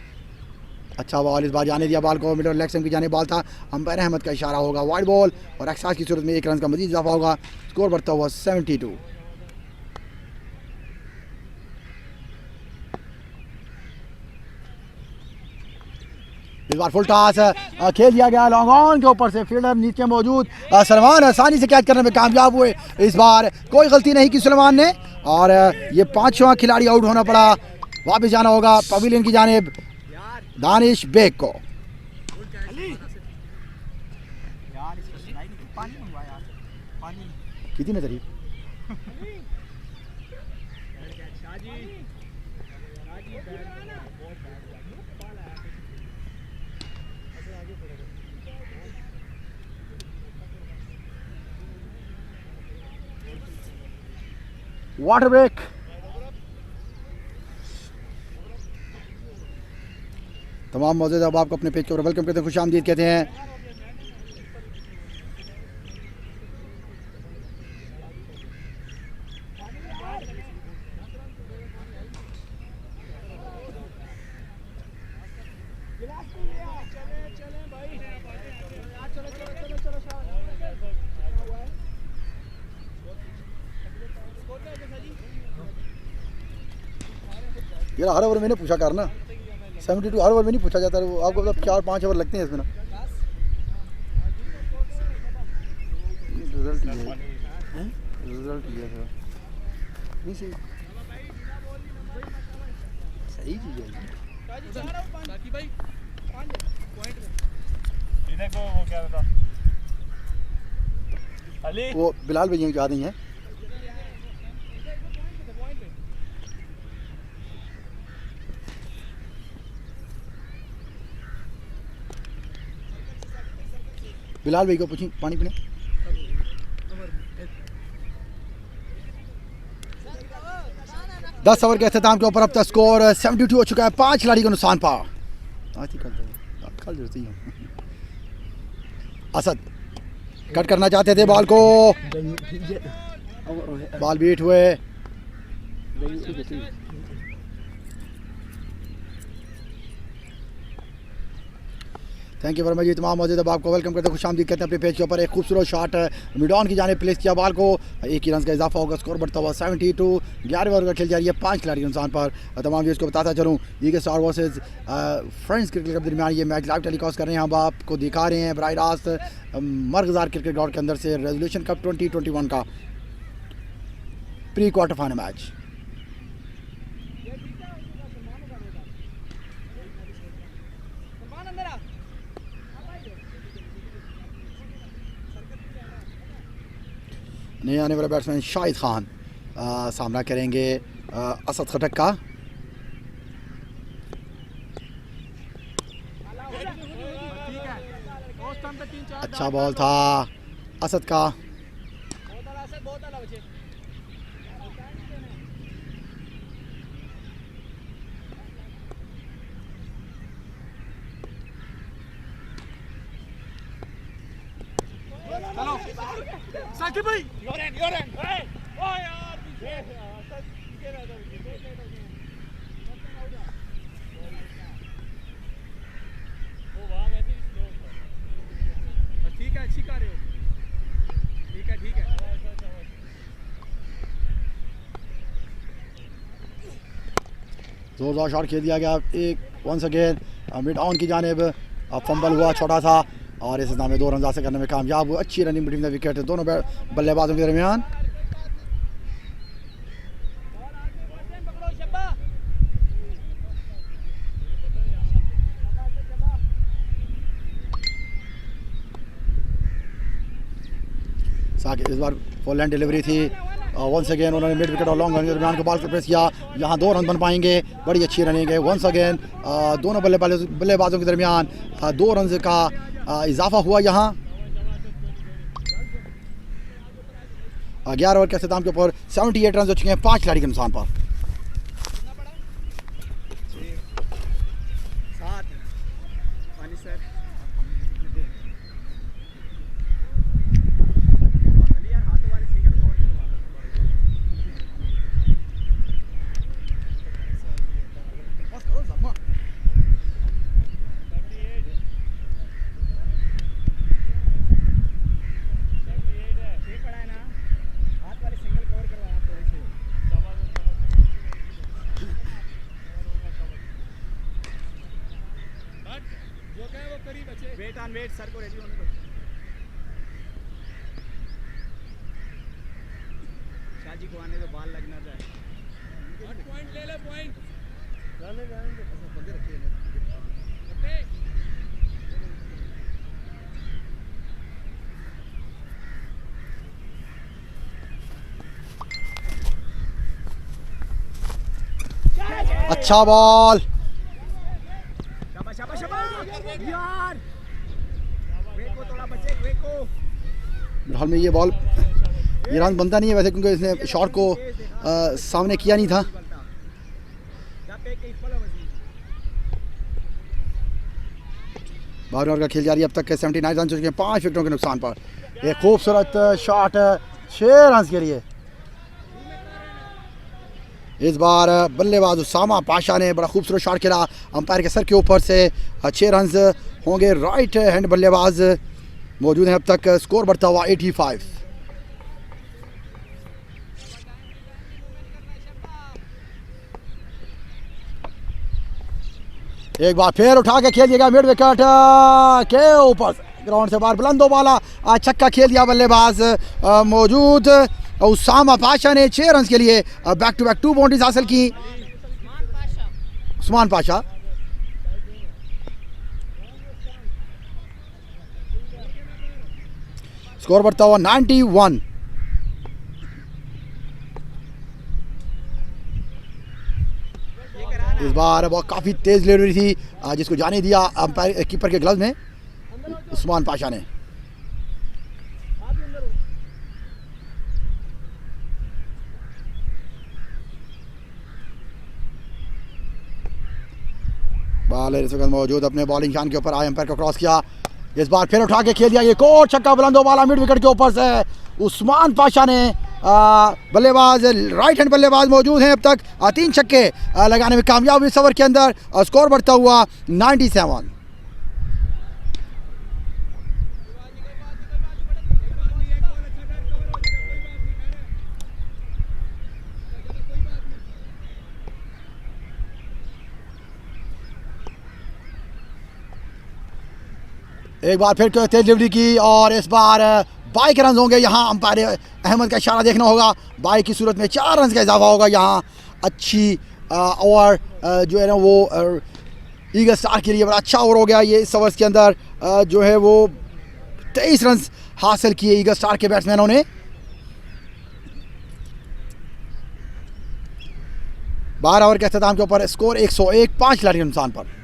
अच्छा बॉल इस बार जाने दिया, बॉल को मिडल लेग स्टंप की जाने बॉल था, अंपायर अहमद का इशारा होगा वाइड बॉल और एक्साइज की सूरत में 1 रन का मजीद इजाफा होगा। स्कोर बढ़ता हुआ 72। इस बार फुल टॉस खेल दिया गया, लॉन्ग ऑन के ऊपर से फील्डर नीचे मौजूद सलमान आसानी से कैच करने में कामयाब हुए। इस बार कोई गलती नहीं की सलमान ने और ये 5वां खिलाड़ी आउट होना पड़ा वापस जाना होगा पवेलियन की जानिब दानिश बेग को। यार इसको सुनाई नहीं, पानी मंगवा यार, पानी। कितनी नजरी वाटर ब्रेक। तमाम मौजूद अब आपको अपने पेज के ऊपर वेलकम कहते हैं, खुश आमदीद कहते हैं। यार हर ओवर मैंने पूछा करना 72 हर ओवर में नहीं पूछा जाता, वो आपको मतलब 4-5 ओवर लगते हैं इसमें ना। रिजल्ट ये है, रिजल्ट ये है नहीं सही सही चीज़ है। बाकी भाई इधर को वो क्या था अली, वो बिलाल भैया की आदमी है। बिलाल भाई को पूछी पानी पीने। दस ओवर के अख्ताम के ऊपर अब तक स्कोर 72 हो चुका है, 5 खिलाड़ी को नुकसान पा। असद कट करना चाहते थे बॉल को, बॉल बीट हुए। Thank you very much. ये तमाम मौजूद अब आपको वेलकम करते हैं, खुश आमदीद कहते हैं अपने पेज के ऊपर। एक खूबसूरत शॉट मिड ऑन की जानिब प्लेस किया बॉल को, एक ही रन का इजाफा होगा, स्कोर बढ़ता हुआ 72। 11वें ओवर का खेल जा रही है 5 खिलाड़ी के नुकसान पर। तमाम व्यूअर्स को बताता चलूँ ये कि स्टार वर्सेस फ्रेंड्स क्रिकेट के दरमियान ये मैच लाइव टेलीकास्ट कर रहे हैं, हम आपको दिखा रहे हैं बराह रास्त मरगजार क्रिकेट ग्राउंड के अंदर से रेजोल्यूशन कप 2021 का प्री क्वार्टर फाइनल मैच। नए आने वाले बैट्समैन शाहिद खान सामना करेंगे असद खटक का। अच्छा बॉल था असद का। साकिब भाई योर एंड ओ यार ठीक है, अच्छी कर रहे हो, ठीक है ठीक है। जोरदार शॉट खेल दिया गया, एक वंस अगेन मिड ऑन की जानिब फंबल हुआ छोटा सा और इस नाम में 2 रन हासिल करने में कामयाब हुआ। अच्छी रनिंग बिटवीन द विकेट दोनों बल्लेबाजों के दरमियान। इस बार फुल लैंड डिलीवरी थी, वंस अगेन उन्होंने मिड विकेट और लॉन्ग रन के दरमियान को बॉल को प्रेस किया, यहाँ 2 रन बन पाएंगे। बड़ी अच्छी रनिंग है, वंस अगेन दोनों बल्लेबाजों के दरमियान 2 रन का इजाफा हुआ। यहाँ 11 ओवर के अख्ताम के ऊपर 78 रन हो चुके हैं 5 खिलाड़ी के नुकसान पर। वेट ऑन वेट, सर को रेडी होने दो। शाह जी को आने दो, बॉल लगना चाहिए। पॉइंट ले ले, पॉइंट अच्छा बॉल, शाबाश शाबाश शाबाश यार, वेको थोड़ा बचे, वेको हाल में ये बॉल ये रन बनता नहीं है वैसे, क्योंकि इसने शॉट को सामने किया नहीं था। बारह ओवर का खेल जारी, अब तक के 79 रन हो चुके हैं 5 विकेटों के नुकसान पर। एक खूबसूरत शॉट 6 रन के लिए। इस बार बल्लेबाज उसामा पाशा ने बड़ा खूबसूरत शॉट खेला अंपायर के सर के ऊपर से। 6 रन होंगे। राइट हैंड बल्लेबाज मौजूद हैं अब तक, स्कोर बढ़ता हुआ 85। एक बार फिर उठा के खेल दिया मिड विकेट के ऊपर, ग्राउंड से बाहर बुलंदो वाला छक्का खेल दिया बल्लेबाज मौजूद उसामा पाशा ने। 6 रन के लिए बैक टू बैक 2 बाउंड्रीज हासिल की। उस्मान पाशा स्कोर बढ़ता हुआ 91। इस बार वो काफ़ी तेज़ ले रही थी जिसको जाने दिया अंपायर कीपर के ग्लव्स में उस्मान पाशा ने। बॉल इस वक्त मौजूद अपने बॉलिंग शान के ऊपर आए, अंपायर को क्रॉस किया। इस बार फिर उठा के खेल दिया, ये कोट छक्का बुलंदो वाला मिड विकेट के ऊपर से उस्मान पाशा ने। बल्लेबाज राइट हैंड बल्लेबाज मौजूद हैं अब तक, 3 छक्के लगाने में कामयाब इस ओवर के अंदर। स्कोर बढ़ता हुआ 97। एक बार फिर तेज डिलीवरी की और इस बार 22 रन होंगे यहाँ। अंपायर अहमद का इशारा देखना होगा, 22 की सूरत में 4 रन का इजाफा होगा यहाँ। अच्छी ओवर जो है ना वो ईगल स्टार के लिए बड़ा अच्छा ओवर हो गया ये। इस ओवर्स के अंदर जो है वो 23 रन हासिल किए ईगल स्टार के बैट्समैनों ने। 12 ओवर के अख्ताम के ऊपर स्कोर 101, 5 खिलाड़ी नुकसान पर।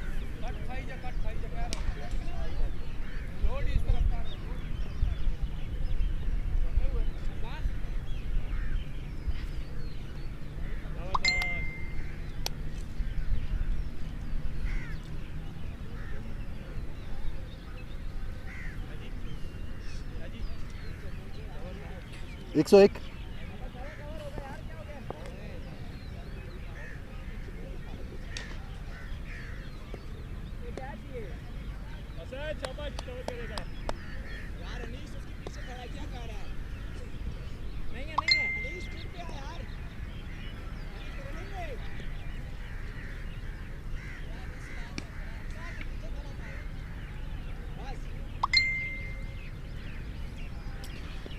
एक 101।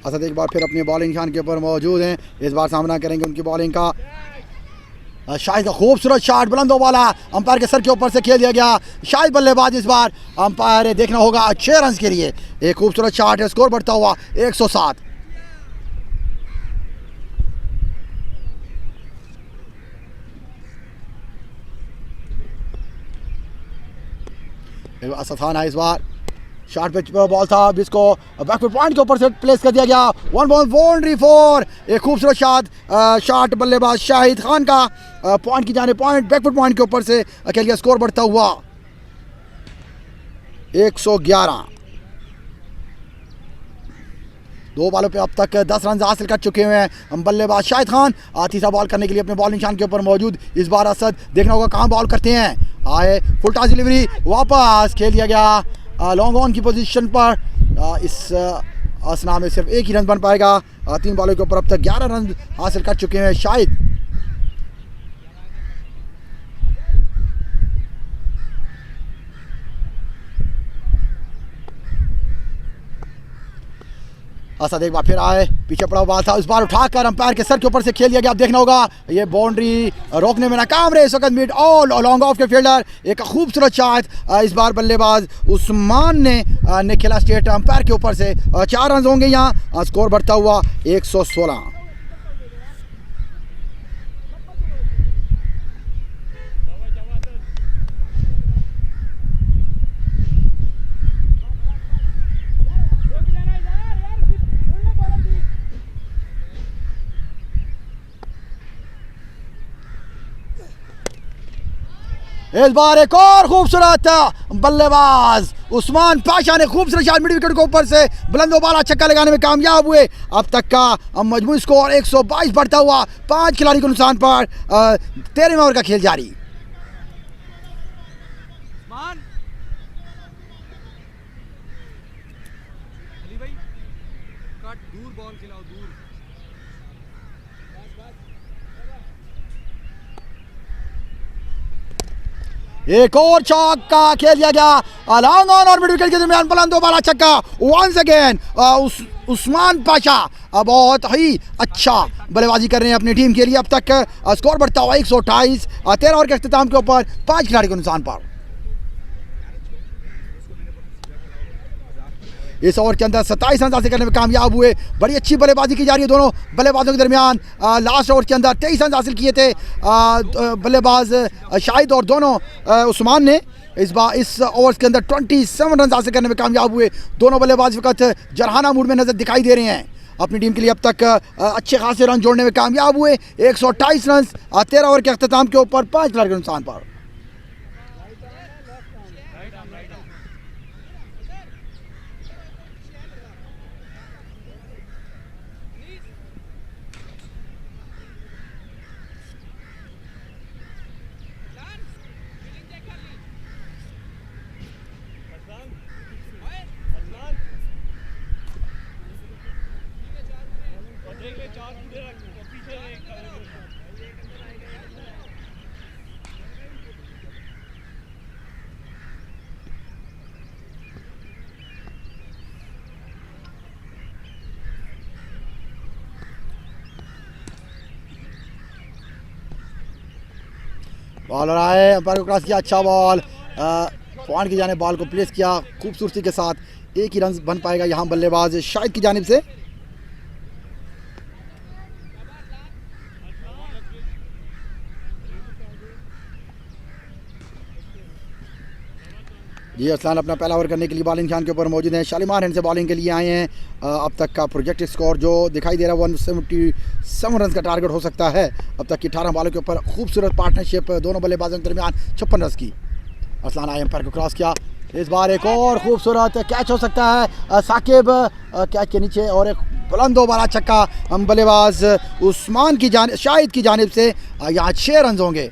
असद एक बार फिर अपनी बॉलिंग शान के ऊपर मौजूद हैं। इस बार सामना करेंगे उनकी बॉलिंग का। शाहिद का खूबसूरत शॉट बुलंदो वाला अंपायर के सर के ऊपर से खेल दिया गया। शाहिद बल्लेबाज इस बार अंपायर देखना होगा 6 रन के लिए। एक खूबसूरत शॉट है, स्कोर बढ़ता हुआ 107। असद खान है इस बार, शॉर्ट पिच पर बॉल था, जिसको बैकफुट पॉइंट के ऊपर से प्लेस कर दिया गया। 1 बॉल बाउंड्री 4। एक खूबसूरत शॉट बल्लेबाज शाहिद खान का पॉइंट की जाने, पॉइंट बैकफुट पॉइंट के ऊपर से खेल गया। स्कोर बढ़ता हुआ 111। 2 बॉलों पे अब तक 10 रन हासिल कर चुके हुए हैं बल्लेबाज शाहिद खान। तीसरा बॉल करने के लिए अपने बॉलिंग शान के ऊपर मौजूद इस बार असद देखना होगा कहाँ बॉल करते हैं। आए फुल टॉस डिलीवरी, वापस खेल दिया गया लॉन्ग ऑन की पोजीशन पर। इस असना में सिर्फ 1 ही रन बन पाएगा। 3 बॉलों के ऊपर अब तक 11 रन हासिल कर चुके हैं शाहिद। असद एक बार फिर आए, पीछे पड़ा हुआ था, इस बार उठाकर अंपायर के सर के ऊपर से खेल दिया गया। आप देखना होगा ये बाउंड्री रोकने में नाकाम रहे इस वक्त मिड ऑल लॉन्ग ऑफ के फील्डर। एक खूबसूरत शॉट इस बार बल्लेबाज उस्मान ने खेला स्ट्रेट अंपायर के ऊपर से। 4 रन होंगे यहाँ, स्कोर बढ़ता हुआ 116। इस बार एक और खूबसूरत बल्लेबाज उस्मान पाशा ने खूबसूरत शॉट मिड विकेट के ऊपर से बुलंद बाला छक्का लगाने में कामयाब हुए। अब तक का मजमूई स्कोर 122 बढ़ता हुआ 5 खिलाड़ी को नुकसान पर 13वें ओवर का खेल जारी। अली भाई कट दूर बॉल खिलाओ दूर। एक और चौका खेल दिया गया लॉन्ग ऑन और मिड विकेट के दरमियान बुलंद वाला छक्का वंस अगेन। उस्मान पाशा बहुत ही अच्छा बल्लेबाजी कर रहे हैं अपनी टीम के लिए। अब तक स्कोर बढ़ता हुआ 128, 13 ओवर के अख्ताम के ऊपर 5 खिलाड़ी को नुकसान पर। इस ओवर के अंदर 27 रन हासिल करने में कामयाब हुए। बड़ी अच्छी बल्लेबाजी की जा रही है दोनों बल्लेबाजों के दरमियान। लास्ट ओवर के अंदर 23 रन हासिल किए थे बल्लेबाज शाहिद और दोनों उस्मान ने। इस बार इस ओवर्स के अंदर 27 रन हासिल करने में कामयाब हुए। दोनों बल्लेबाज वक्त जरहाना मूड में नजर दिखाई दे रहे हैं अपनी टीम के लिए। अब तक अच्छे खासे रन जोड़ने में कामयाब हुए। 128 रन 13 ओवर के अख्ताम के ऊपर 5 खिलाड़ी के नुकसान पर। बॉलर आए, अंपायर को क्रॉस किया, अच्छा बॉल पॉइंट की जाने बॉल को प्लेस किया खूबसूरती के साथ। एक ही रन बन पाएगा यहाँ बल्लेबाज शाहिद की जानिब से। जी असलान अपना पहला ओवर करने के लिए बॉलिंग शान के ऊपर मौजूद हैं। शालीमार हैंड से बॉलिंग के लिए आए हैं। अब तक का प्रोजेक्टेड स्कोर जो दिखाई दे रहा है 177 रन का टारगेट हो सकता है। अब तक की 18 बॉलों के ऊपर खूबसूरत पार्टनरशिप दोनों बल्लेबाजों के दरमियान 56 रन की। असलान आए एम्पायर को क्रॉस किया। इस बार एक और खूबसूरत कैच हो सकता है साकिब कैच के नीचे, और एक बुलंदो वाला छक्का बल्लेबाज उस्मान की शाहिद की जानिब से। यहाँ 6 रन होंगे।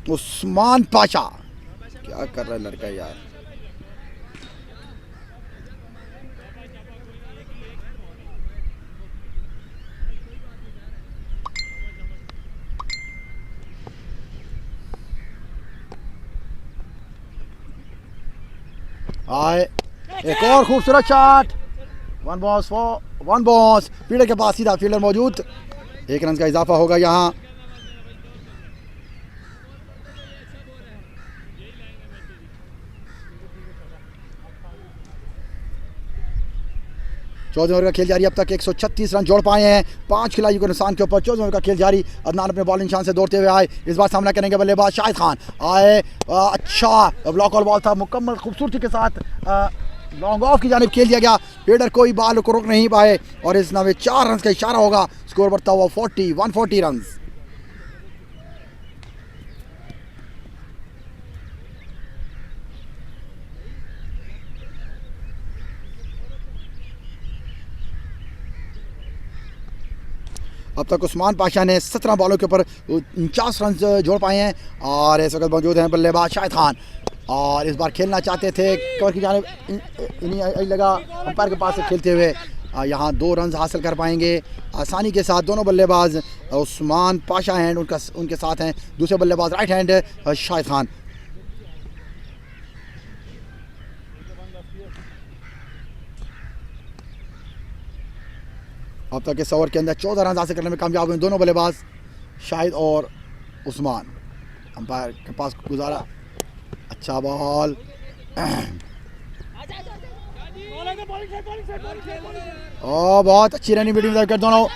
उस्मान पाशा क्या कर रहा है लड़का यार। आए एक और खूबसूरत शॉट। वन बॉस फील्डर के पास सीधा फील्डर मौजूद। 1 रन का इजाफा होगा यहाँ। चौदह ओवर का खेल जारी। अब तक 136 रन जोड़ पाए हैं 5 खिलाड़ियों के नुकसान के ऊपर। 14 ओवर का खेल जारी। अदनान अपने बॉलिंग शान से दौड़ते हुए आए। इस बार सामना करेंगे बल्लेबाज शाहिद खान। आए अच्छा ब्लॉक और बॉल था, मुकम्मल खूबसूरती के साथ लॉन्ग ऑफ की जानिब खेल दिया गया। फील्डर कोई बॉल को रोक नहीं पाए और इस नामे 4 रन का इशारा होगा। स्कोर बढ़ता हुआ 140 रन। अब तक उस्मान पाशा ने 17 बॉलों के ऊपर 49 रन जोड़ पाए हैं और इस वक्त मौजूद हैं बल्लेबाज शाहिद खान। और इस बार खेलना चाहते थे कवर की जानिब, इन्हीं लगा अंपायर के पास से खेलते हुए यहाँ 2 रन हासिल कर पाएंगे आसानी के साथ। दोनों बल्लेबाज उस्मान पाशा हैं, उनके साथ हैं दूसरे बल्लेबाज राइट हैंड शाहिद खान। अब तक इस ओवर के अंदर 14 रन हासिल करने में कामयाब हुए दोनों बल्लेबाज शाहिद और उस्मान। अंपायर के पास गुजारा, अच्छा बॉल, और बहुत अच्छी रनिंग बीटिंग कर दोनों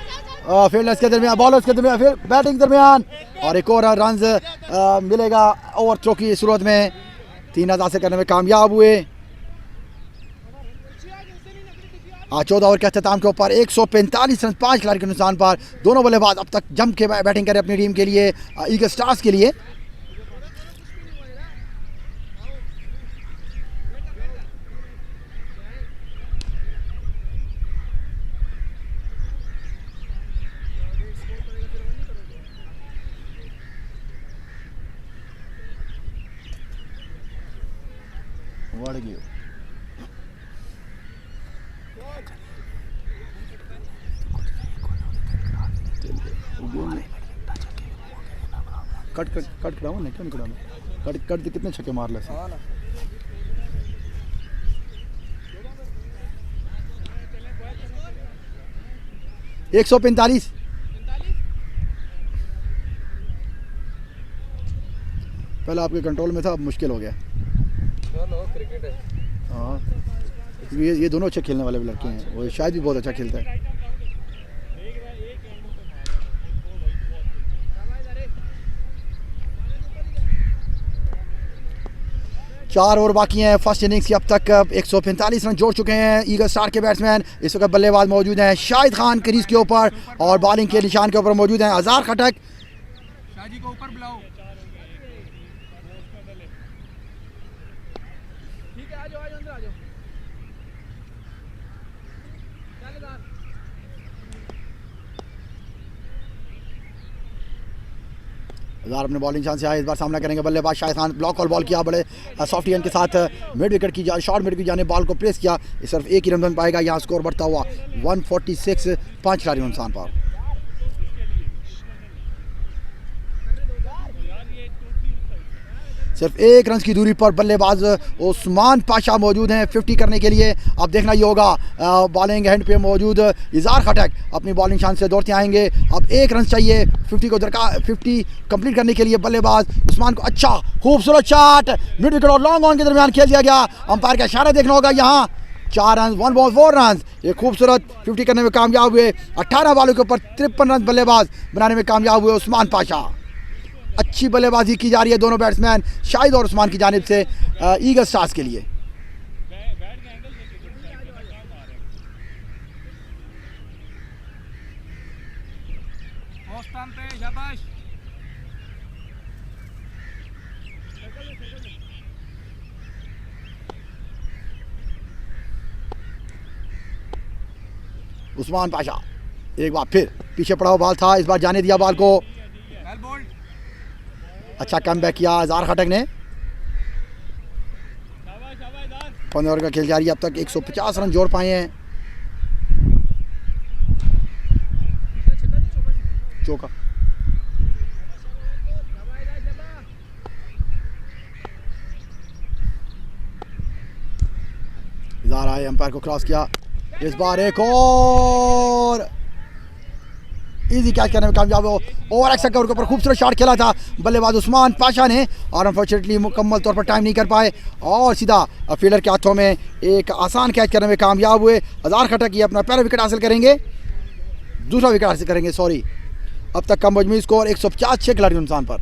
फील्डर्स के दरमियान, बॉलर्स के दरमियान, फिर बैटिंग दरमियान, और एक और रन मिलेगा ओवर थ्रो की सूरत में। 3 रन हासिल करने में कामयाब हुए। 14 ओवर के अख्ताम के ऊपर 145 रन 5 खिलाड़ी के नुकसान पर दोनों बल्लेबाज अब तक जम के बैटिंग करें अपनी टीम के लिए, ईगल स्टार्स के लिए। कट कट कट कराओ ना, क्यों नहीं कराना? कट कट कितने छक्के मार ले। 145। पहले आपके कंट्रोल में था, अब मुश्किल हो गया। चलो क्रिकेट है। हाँ, ये दोनों अच्छे खेलने वाले लड़के हैं, वो शायद भी बहुत अच्छा खेलता है। 4 ओवर बाकी हैं फर्स्ट इनिंग्स की। अब तक 145 रन जोड़ चुके हैं ईगल स्टार के बैट्समैन। इस वक्त बल्लेबाज मौजूद हैं शाहिद खान क्रीज के ऊपर, और बॉलिंग के निशान के ऊपर मौजूद हैं अज़ार खटक। शाहजी को ऊपर बुलाओ। ठीक है, आ जाओ अंदर आ जाओ। अज़ार अपने बॉलिंग चांस से आए, इस बार सामना करेंगे बल्लेबाज शाहिद खान। ब्लॉक और बॉल किया बड़े सॉफ्ट हैंड के साथ, मिड विकेट की शॉर्ट मिड की जाने बॉल को प्रेस किया। सिर्फ एक ही रन बन पाएगा, यहाँ स्कोर बढ़ता हुआ 146, 5 खिलाड़ी नुकसान पर। सिर्फ 1 रन की दूरी पर बल्लेबाज उस्मान पाशा मौजूद हैं 50 करने के लिए। अब देखना ये होगा, बॉलिंग हैंड पे मौजूद इज़ार खटक अपनी बॉलिंग शान से दौड़ते आएंगे। अब 1 रन चाहिए 50 को दरकार, 50 कंप्लीट करने के लिए बल्लेबाज उस्मान को। अच्छा खूबसूरत शॉट, मिड विकेट और लॉन्ग ऑन के दरमियान खेल दिया गया। अंपायर का इशारा देखना होगा यहाँ। 4 रन, 1 बॉल 4 रन, ये खूबसूरत 50 करने में कामयाब हुए। 18 बॉलों के ऊपर 53 रन बल्लेबाज बनाने में कामयाब हुए उस्मान पाशा। अच्छी बल्लेबाजी की जा रही है दोनों बैट्समैन शाहिद और उस्मान की जानिब से ईगल स्टार्स के लिए। उस्मान पाशा एक बार फिर पीछे पड़ा हुआ बॉल था, इस बार जाने दिया बॉल को। अच्छा कम बैक किया अज़ार खटक ने। 15 ओवर का खेल जारी है, अब तक 150 रन जोड़ पाए हैं। चौका, इज़ार आए, अंपायर को क्रॉस किया। इस बार एक और इजी कैच करने में कामयाब हो। ओवर एक्स कवर के ऊपर खूबसूरत शॉट खेला था बल्लेबाज उस्मान पाशा ने, और अनफॉर्चुनेटली मुकम्मल तौर पर टाइम नहीं कर पाए, और सीधा फील्डर के हाथों में एक आसान कैच करने में कामयाब हुए। अज़ार खटक ये अपना पहला विकेट हासिल करेंगे, दूसरा विकेट हासिल करेंगे सॉरी। अब तक का मजमूई स्कोर 150, 6 खिलाड़ी नुकसान पर।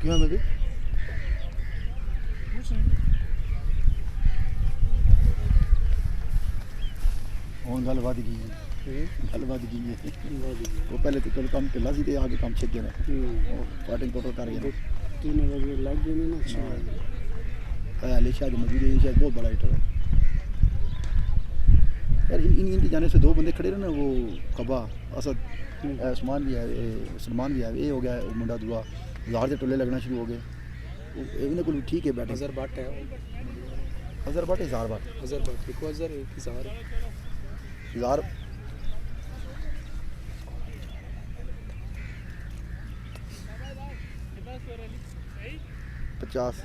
क्यों मैं भी गलबात की गलबात की वो पहले तो कम ढिला सी, आगे काम छिक गया बैटिंग टोटल कर गया। 3 बजे लग गए ना। अच्छा अली शायद मौजूद है, शायद बहुत बड़ा हिटर है यार। इनकी जाने से 2 बंदे खड़े रहे ना, वो कबा असद उस्मान भी है, सलमान भी है, ये हो गया मुंडा दुआ ज़ाहिर से टोले लगना शुरू हो गए। इन्हें को ठीक है बैटिंग। अज़र बाट है, अज़र बाट इज़ार बाट, अज़र बाट एक अज़र एक इज़ार। इज़ार 50।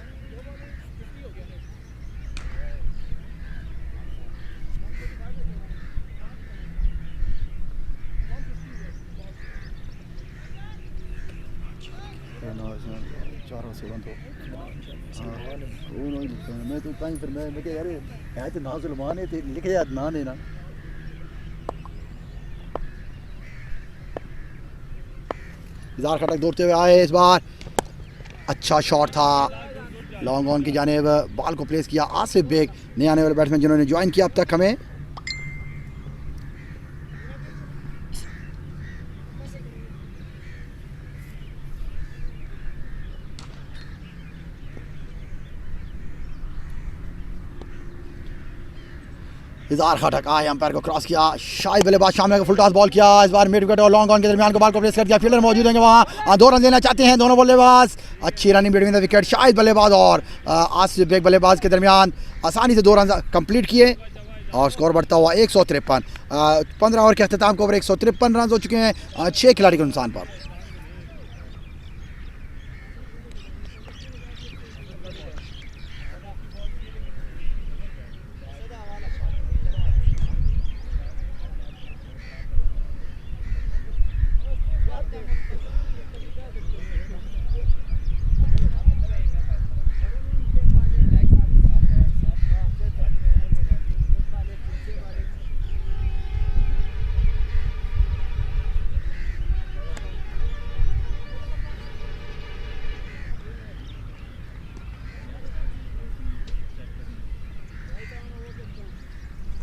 से वन तो मैं तो कहीं फिर मैं क्या यार है तो नाजुलमान है लिखे याद ना है ना इज़ार खटक दौड़ते हुए आए इस बार अच्छा शॉट था लॉन्ग ऑन की जानिब बॉल को प्लेस किया आसिफ बेग नए आने वाले बैट्समैन जिन्होंने ज्वाइन किया अब तक हमें इज़ार खटक आए अंपायर को क्रॉस किया शाहिद बल्लेबाज सामने का फुल टॉस बॉल किया इस बार मिड विकेट और लॉन्ग ऑन के दरमियान को बॉल को प्लेस कर दिया फील्डर मौजूद हैं वहाँ 2 रन लेना चाहते हैं दोनों बल्लेबाज अच्छी running between the wicket Shahid बल्लेबाज और आसिफ बेग बल्लेबाज के दरमियान आसानी से 2 रन कंप्लीट किए और स्कोर बढ़ता हुआ 153 15 ओवर के अख्ताम को ओवर 153 रन हो चुके हैं 6 खिलाड़ी के नुकसान पर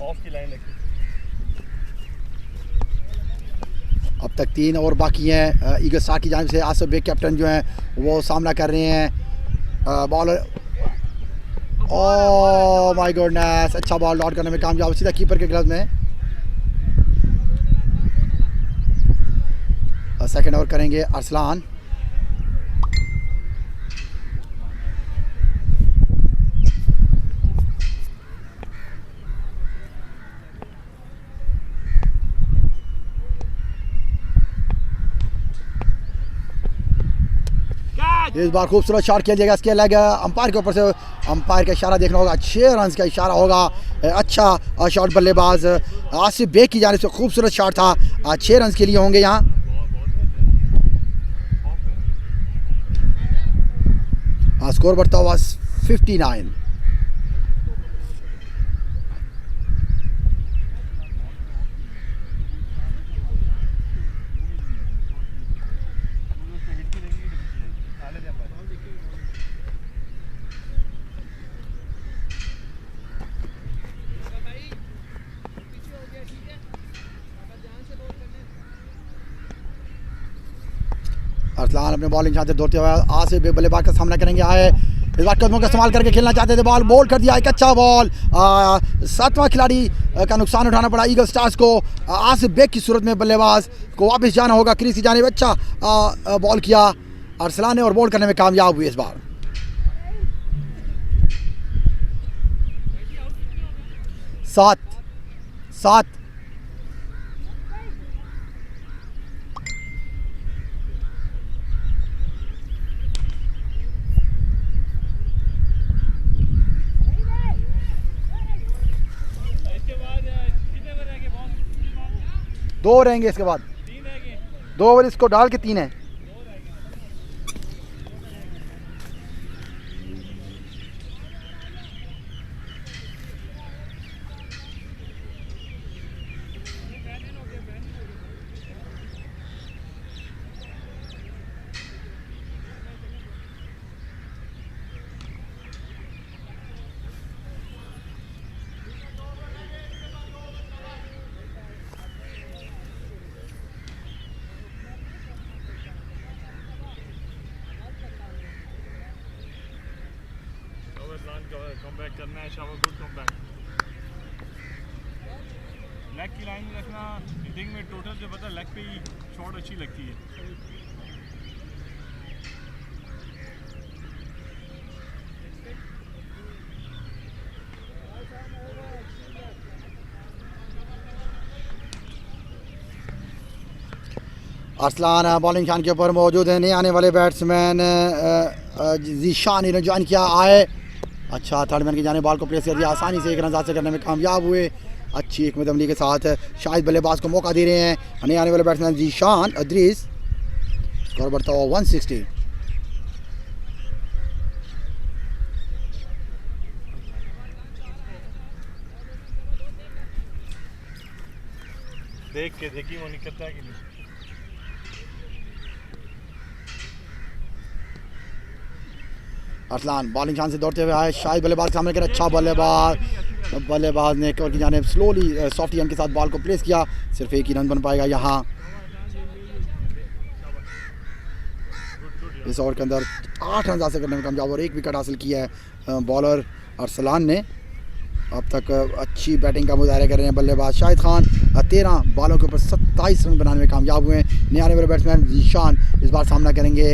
ऑफ की लाइन लगी अब तक 3 ओवर बाकी हैं ईगल स्टार की जानिब से आसिफ बेग कैप्टन जो हैं वो सामना कर रहे हैं बॉलर ओह माय गॉडनेस अच्छा बॉल लॉट करने में कामयाब सीधा कीपर के ग्लव्स में सेकंड ओवर करेंगे अरसलान इस बार खूबसूरत शॉट खेल जाएगा इसके लेग अंपायर के ऊपर से अंपायर का इशारा देखना होगा 6 रन का इशारा होगा अच्छा शॉट बल्लेबाज आसिफ बेग की जानिब से खूबसूरत शॉट था 6 रन के लिए होंगे यहाँ स्कोर बढ़ता हुआ 59 अरसलान अपने बॉलिंग चाहते दौड़ते हुए आसिफ बेग बल्लेबाज का सामना करेंगे आए इस बार कदमों का इस्तेमाल करके खेलना चाहते थे बॉल बोल्ड कर दिया एक अच्छा बॉल 7वां खिलाड़ी का नुकसान उठाना पड़ा ईगल स्टार्स को आसिफ बेग की सूरत में बल्लेबाज को वापस जाना होगा क्रीज की जानिब अच्छा बॉल किया अरसलान ने और बोल्ड करने में कामयाब हुए इस बार 7 2 रहेंगे इसके बाद 2 ओवर इसको डाल के 3 है कम बैक करना है शाबाश गुड कम बैक लेग की लाइन में रखना हिटिंग में टोटल जो पता लेग पे ही शॉट अच्छी लगती है अरसलान बॉलिंग शान के ऊपर मौजूद है नए आने वाले बैट्समैन जीशान इन्होंने ज्वाइन किया आए अच्छा थर्ड मैन की जाने बॉल को प्लेस कर दिया आसानी से 1 रन हासिल करने में कामयाब हुए अच्छी हिकमत अमली के साथ शाहिद बल्लेबाज को मौका दे रहे हैं नए आने वाले बैट्समैन जीशान अदरीस स्कोर बढ़ता हुआ 160 देख के देखी वो निकलता है कि नहीं। अरसलान बॉलिंग शान से दौड़ते हुए आए, शाहिद बल्लेबाज के सामने कर अच्छा बल्लेबाज ने कवर की जानिब स्लोली सॉफ्ट हैंड के साथ बॉल को प्लेस किया, सिर्फ एक ही रन बन पाएगा यहाँ। इस ओवर के अंदर 8 रन हासिल करने में कामयाब और 1 विकेट हासिल किया है बॉलर अरसलान ने। अब तक अच्छी बैटिंग का मुजाहरा कर रहे हैं बल्लेबाज शाहिद खान। 13 बॉलों के ऊपर 27 रन बनाने में कामयाब हुए हैं। नए आने वाले बैट्समैन जीशान इस बार सामना करेंगे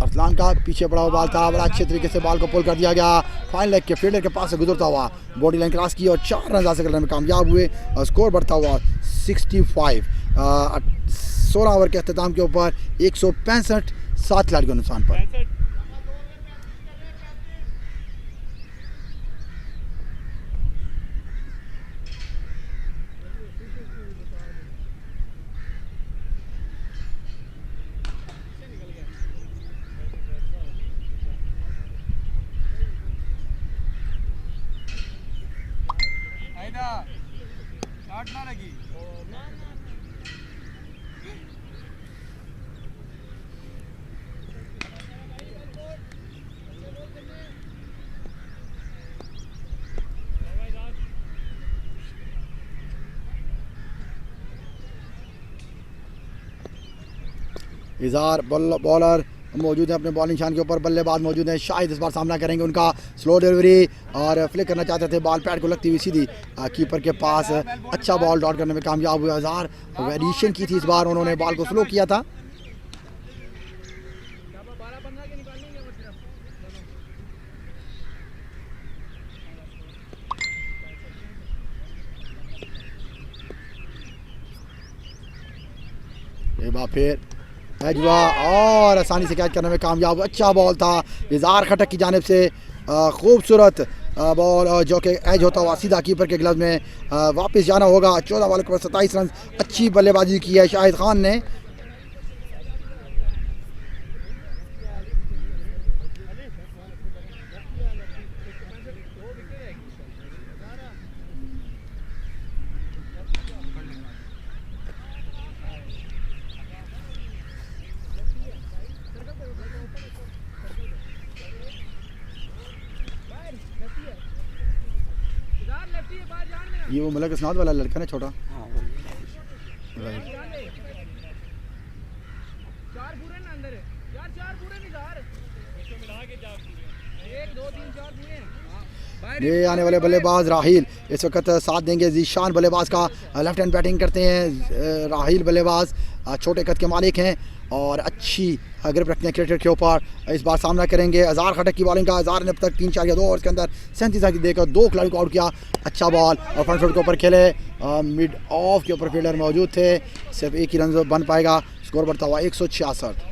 अरसलान का। पीछे पड़ा हुआ बॉल था, बड़ा अच्छे तरीके से बॉल को पुल कर दिया गया, फाइन लेग के फील्डर के पास से गुजरता हुआ बॉडी लाइन क्रॉस की और 4 रन हासिल करने में कामयाब हुए और स्कोर बढ़ता हुआ 65। 16 ओवर के अख्ताम के ऊपर 165 7 खिलाड़ी के नुकसान पर। ना लगी इज़हार बॉलर मौजूद है अपने बॉलिंग शान के ऊपर, बल्लेबाज मौजूद हैं शायद इस बार सामना करेंगे उनका। स्लो डिलीवरी और फ्लिक करना चाहते थे, बॉल पैड को लगती हुई सीधी कीपर के पास, अच्छा बॉल डॉट करने में कामयाब हुए। इज़हार वेरिएशन की थी इस बार, उन्होंने बॉल को स्लो किया था। एक बार फिर एजवा और आसानी से कैच करने में कामयाब, अच्छा बॉल था इज़हार खटक की जानिब से, खूबसूरत बॉल जो कि एज होता हुआ सीधा कीपर के ग्लव्स में वापस जाना होगा। 14 बॉल के 27 रन, अच्छी बल्लेबाजी की है शाहिद खान ने। ये वो मलक इसनाद वाला लड़का ना छोटा, हाँ राइट। चार पूरे ना अंदर है यार, चार पूरे नहीं यार, इसको मिला के 1 2 3 4 पूरे। ये आने वाले बल्लेबाज राहिल इस वक्त साथ देंगे जीशान बल्लेबाज का, लेफ्ट हैंड बैटिंग करते हैं राहिल बल्लेबाज, छोटे कद के मालिक हैं और अच्छी ग्रिप रखते हैं क्रिकेट के ऊपर। इस बार सामना करेंगे इज़हार खटक की बॉलिंग का। इज़हार ने अब तक 3 4 या 2 ओवर के अंदर 37 रन देकर 2 खिलाड़ी को आउट किया, अच्छा बॉल और फ्रंट फुट के ऊपर खेले, मिड ऑफ के ऊपर फील्डर मौजूद थे, सिर्फ 1 ही रन बन पाएगा, स्कोर बढ़ता हुआ 166।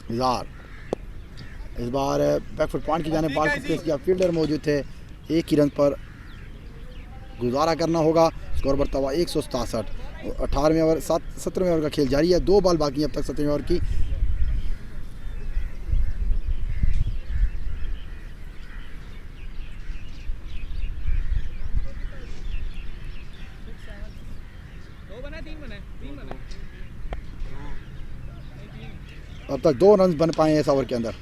इज़हार इस बार बैकफुट पॉइंट की जाने बॉल को प्लेस किया, फील्डर मौजूद थे, 1 ही रन पर गुजारा करना होगा, स्कोर बढ़ता हुआ 167। 18वें ओवर 17वें ओवर का खेल जारी है, 2 बॉल बाकी है अब तक 17वें ओवर की। अब तक 2 रन बन पाए हैं इस ओवर के अंदर।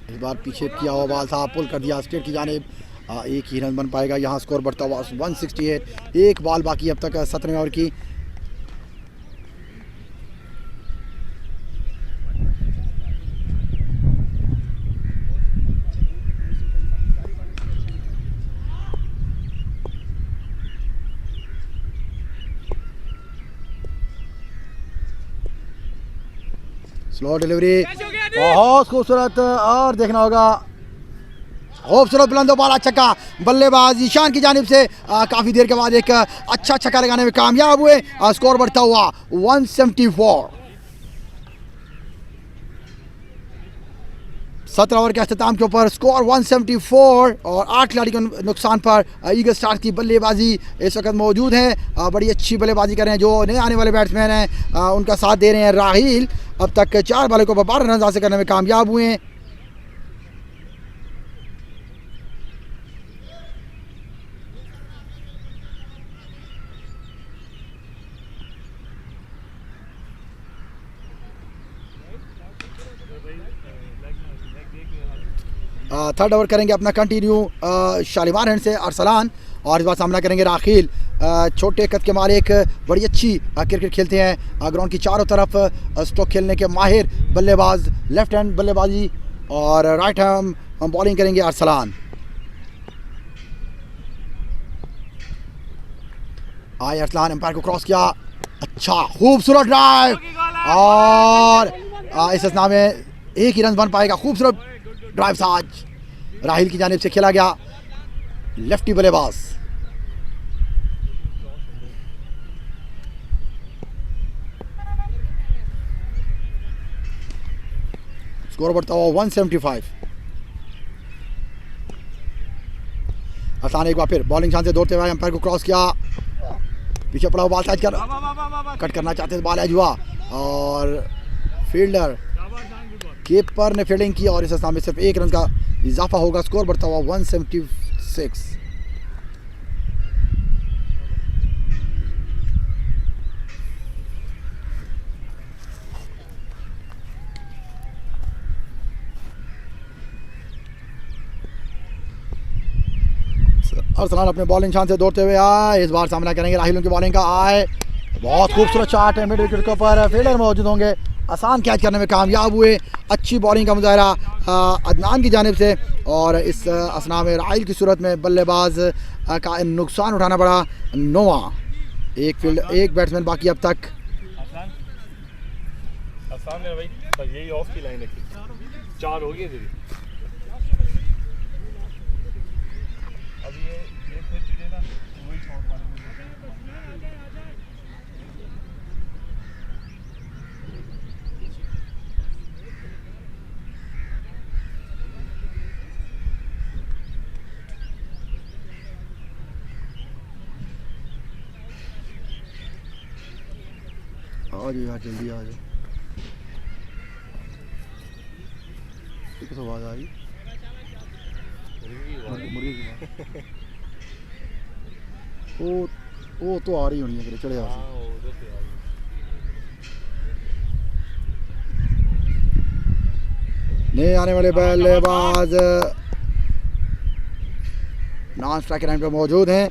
इस बार पीछे किया हुआ बॉल था, पुल कर दिया स्ट्रेट की जानिब, 1 ही रन बन पाएगा, यहाँ स्कोर बढ़ता हुआ 168। 1 बॉल बाकी अब तक 17वें ओवर की। स्लो डिलीवरी बहुत खूबसूरत, और देखना होगा खूबसूरत बुलंदो बाला छक्का, बल्लेबाज ईशान की जानिब से काफ़ी देर के बाद एक अच्छा छक्का लगाने में कामयाब हुए। स्कोर बढ़ता हुआ 174। 17 ओवर के अख्ताम के ऊपर स्कोर 174 और 8 खिलाड़ी के नुकसान पर ईगल स्टार्स की बल्लेबाजी इस वक्त मौजूद है। बड़ी अच्छी बल्लेबाजी कर रहे हैं जो नए आने वाले बैट्समैन हैं, उनका साथ दे रहे हैं राहील। अब तक 4 बॉलों को 12 रन हासिल करने में कामयाब हुए हैं। थर्ड ओवर करेंगे अपना कंटिन्यू शालीमार हैंड से अरसलान, और इस बार सामना करेंगे राखील। छोटे कद के मालिक बड़ी अच्छी क्रिकेट खेलते हैं, ग्राउंड की चारों तरफ स्ट्रोक खेलने के माहिर बल्लेबाज, लेफ्ट हैंड बल्लेबाजी और राइट हैंड बॉलिंग करेंगे अरसलान। आए अरसलान, एम्पायर को क्रॉस किया, अच्छा खूबसूरत ड्राइव, और इस असना में एक ही रन बन पाएगा। खूबसूरत ड्राइव आज राहिल की जानिब से खेला गया, लेफ्टी बल्लेबाज। स्कोर बढ़ता हुआ 175। आसान एक बार फिर बॉलिंग शान से दौड़ते हुए एम्पायर को क्रॉस किया, पीछे पड़ा हुआ बॉल साइड कट करना चाहते थे, बॉल एज हुआ और फील्डर कीपर ने फील्डिंग की और इस असना में सिर्फ 1 रन का इजाफा होगा। स्कोर बढ़ता हुआ 176। अरसलान अपने बॉलिंग शान से दौड़ते हुए आए, इस बार सामना करेंगे राहिल की बॉलिंग का। आए, बहुत खूबसूरत शॉट है, मिड विकेट के ऊपर फील्डर मौजूद होंगे, आसान कैच करने में कामयाब हुए। अच्छी बॉलिंग का मुजाहरा अदनान की जानिब से, और इस असना में राहिल की सूरत में बल्लेबाज का नुकसान उठाना पड़ा। 9 एक बैट्समैन बाकी अब तक। आसान है भाई, बस यही ऑफ की लाइन है, 4 हो गई तेरी। अब ये फिर तुझे ना वही शॉट मारेंगे। आ जाओ यार, जल्दी आ जाओ। किस आवाज़ आ रही? मुर्गी की आवाज़। वो तो आ रही होनी है, चले जाओ। नए आने वाले बल्लेबाज नॉन स्ट्राइक लाइन पे मौजूद हैं,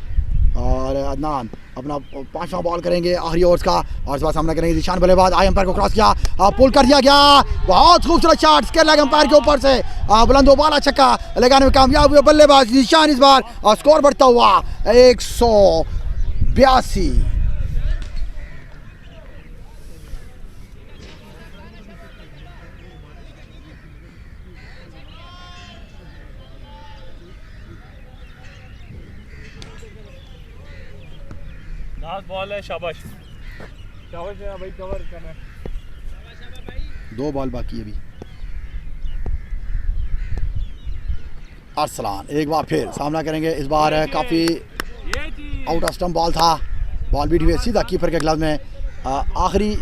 और अदनान अपना 5वां बॉल करेंगे आखिरी ओवर्स का, और इस बार सामना करेंगे निशान बल्लेबाज। आई एम्पायर को क्रॉस किया, पुल कर दिया गया, बहुत खूबसूरत शॉट स्केयर लेग एम्पायर के ऊपर से बुलंदो बाला छक्का लगाने में कामयाब हुए बल्लेबाज निशान इस बार, और स्कोर बढ़ता हुआ 182। लास्ट बॉल है, शाबाश शाबाश है भाई, कवर करना है। 2 बॉल बाकी है अभी। अरसलान एक बार फिर सामना करेंगे, इस बार काफ़ी आउट ऑफ स्टंप बॉल था, बॉल बीट हुई सीधा कीपर के ग्लव में। आखिरी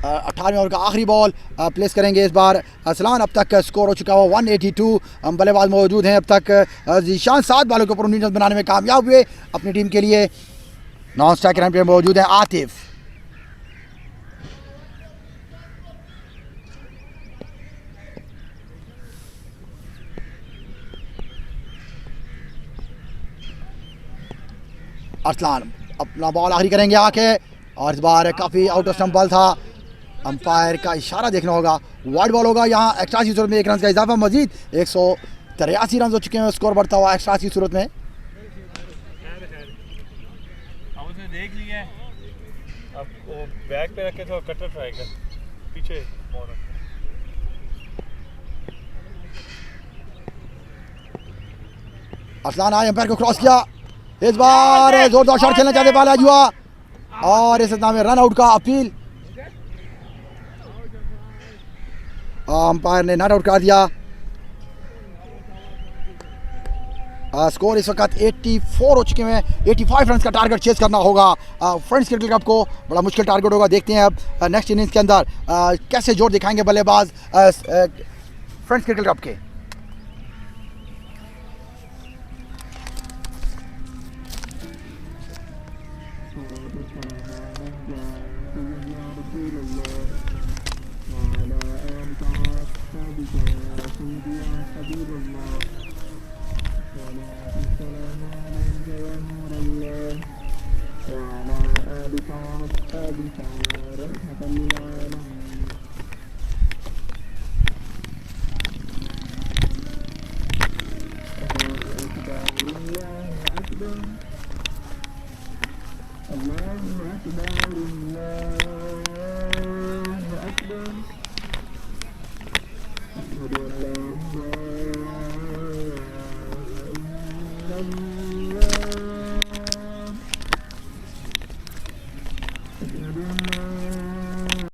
18वें ओवर का आखिरी बॉल प्लेस करेंगे इस बार अरसलान। अब तक स्कोर हो चुका हुआ 182। बल्लेबाज मौजूद हैं अब तक जीशान, 7 बॉलों के ऊपर 19 रन बनाने में कामयाब हुए अपनी टीम के लिए। नॉन स्ट्राइक रन पे मौजूद है आतिफ। अरसलान अपना बॉल आखिरी करेंगे आके, और इस बार काफ़ी आउट ऑफ स्टंप बॉल था, अंपायर का इशारा देखना होगा, वाइड बॉल होगा। यहाँ एक्स्ट्रा की सूरत में 1 रन का इजाफा, मजीद 183 रन हो चुके हैं, स्कोर बढ़ता हुआ एक्स्ट्रा की सूरत में। देख लिया, अब वो बैक पे रखे तो कटर ट्राई कर, पीछे अरसलान आए एम्पायर को क्रॉस किया, इस बार जोरदार शॉट खेलना चाहते बाला जुआ और इस नाम में रन आउट का अपील, अंपायर ने नॉट आउट कर दिया। स्कोर इस वक्त 84 हो चुके हैं, 85 रन का टारगेट चेस करना होगा फ्रेंड्स क्रिकेट क्लब को, बड़ा मुश्किल टारगेट होगा। देखते हैं अब नेक्स्ट इनिंग्स के अंदर कैसे जोर दिखाएंगे बल्लेबाज फ्रेंड्स क्रिकेट क्लब के।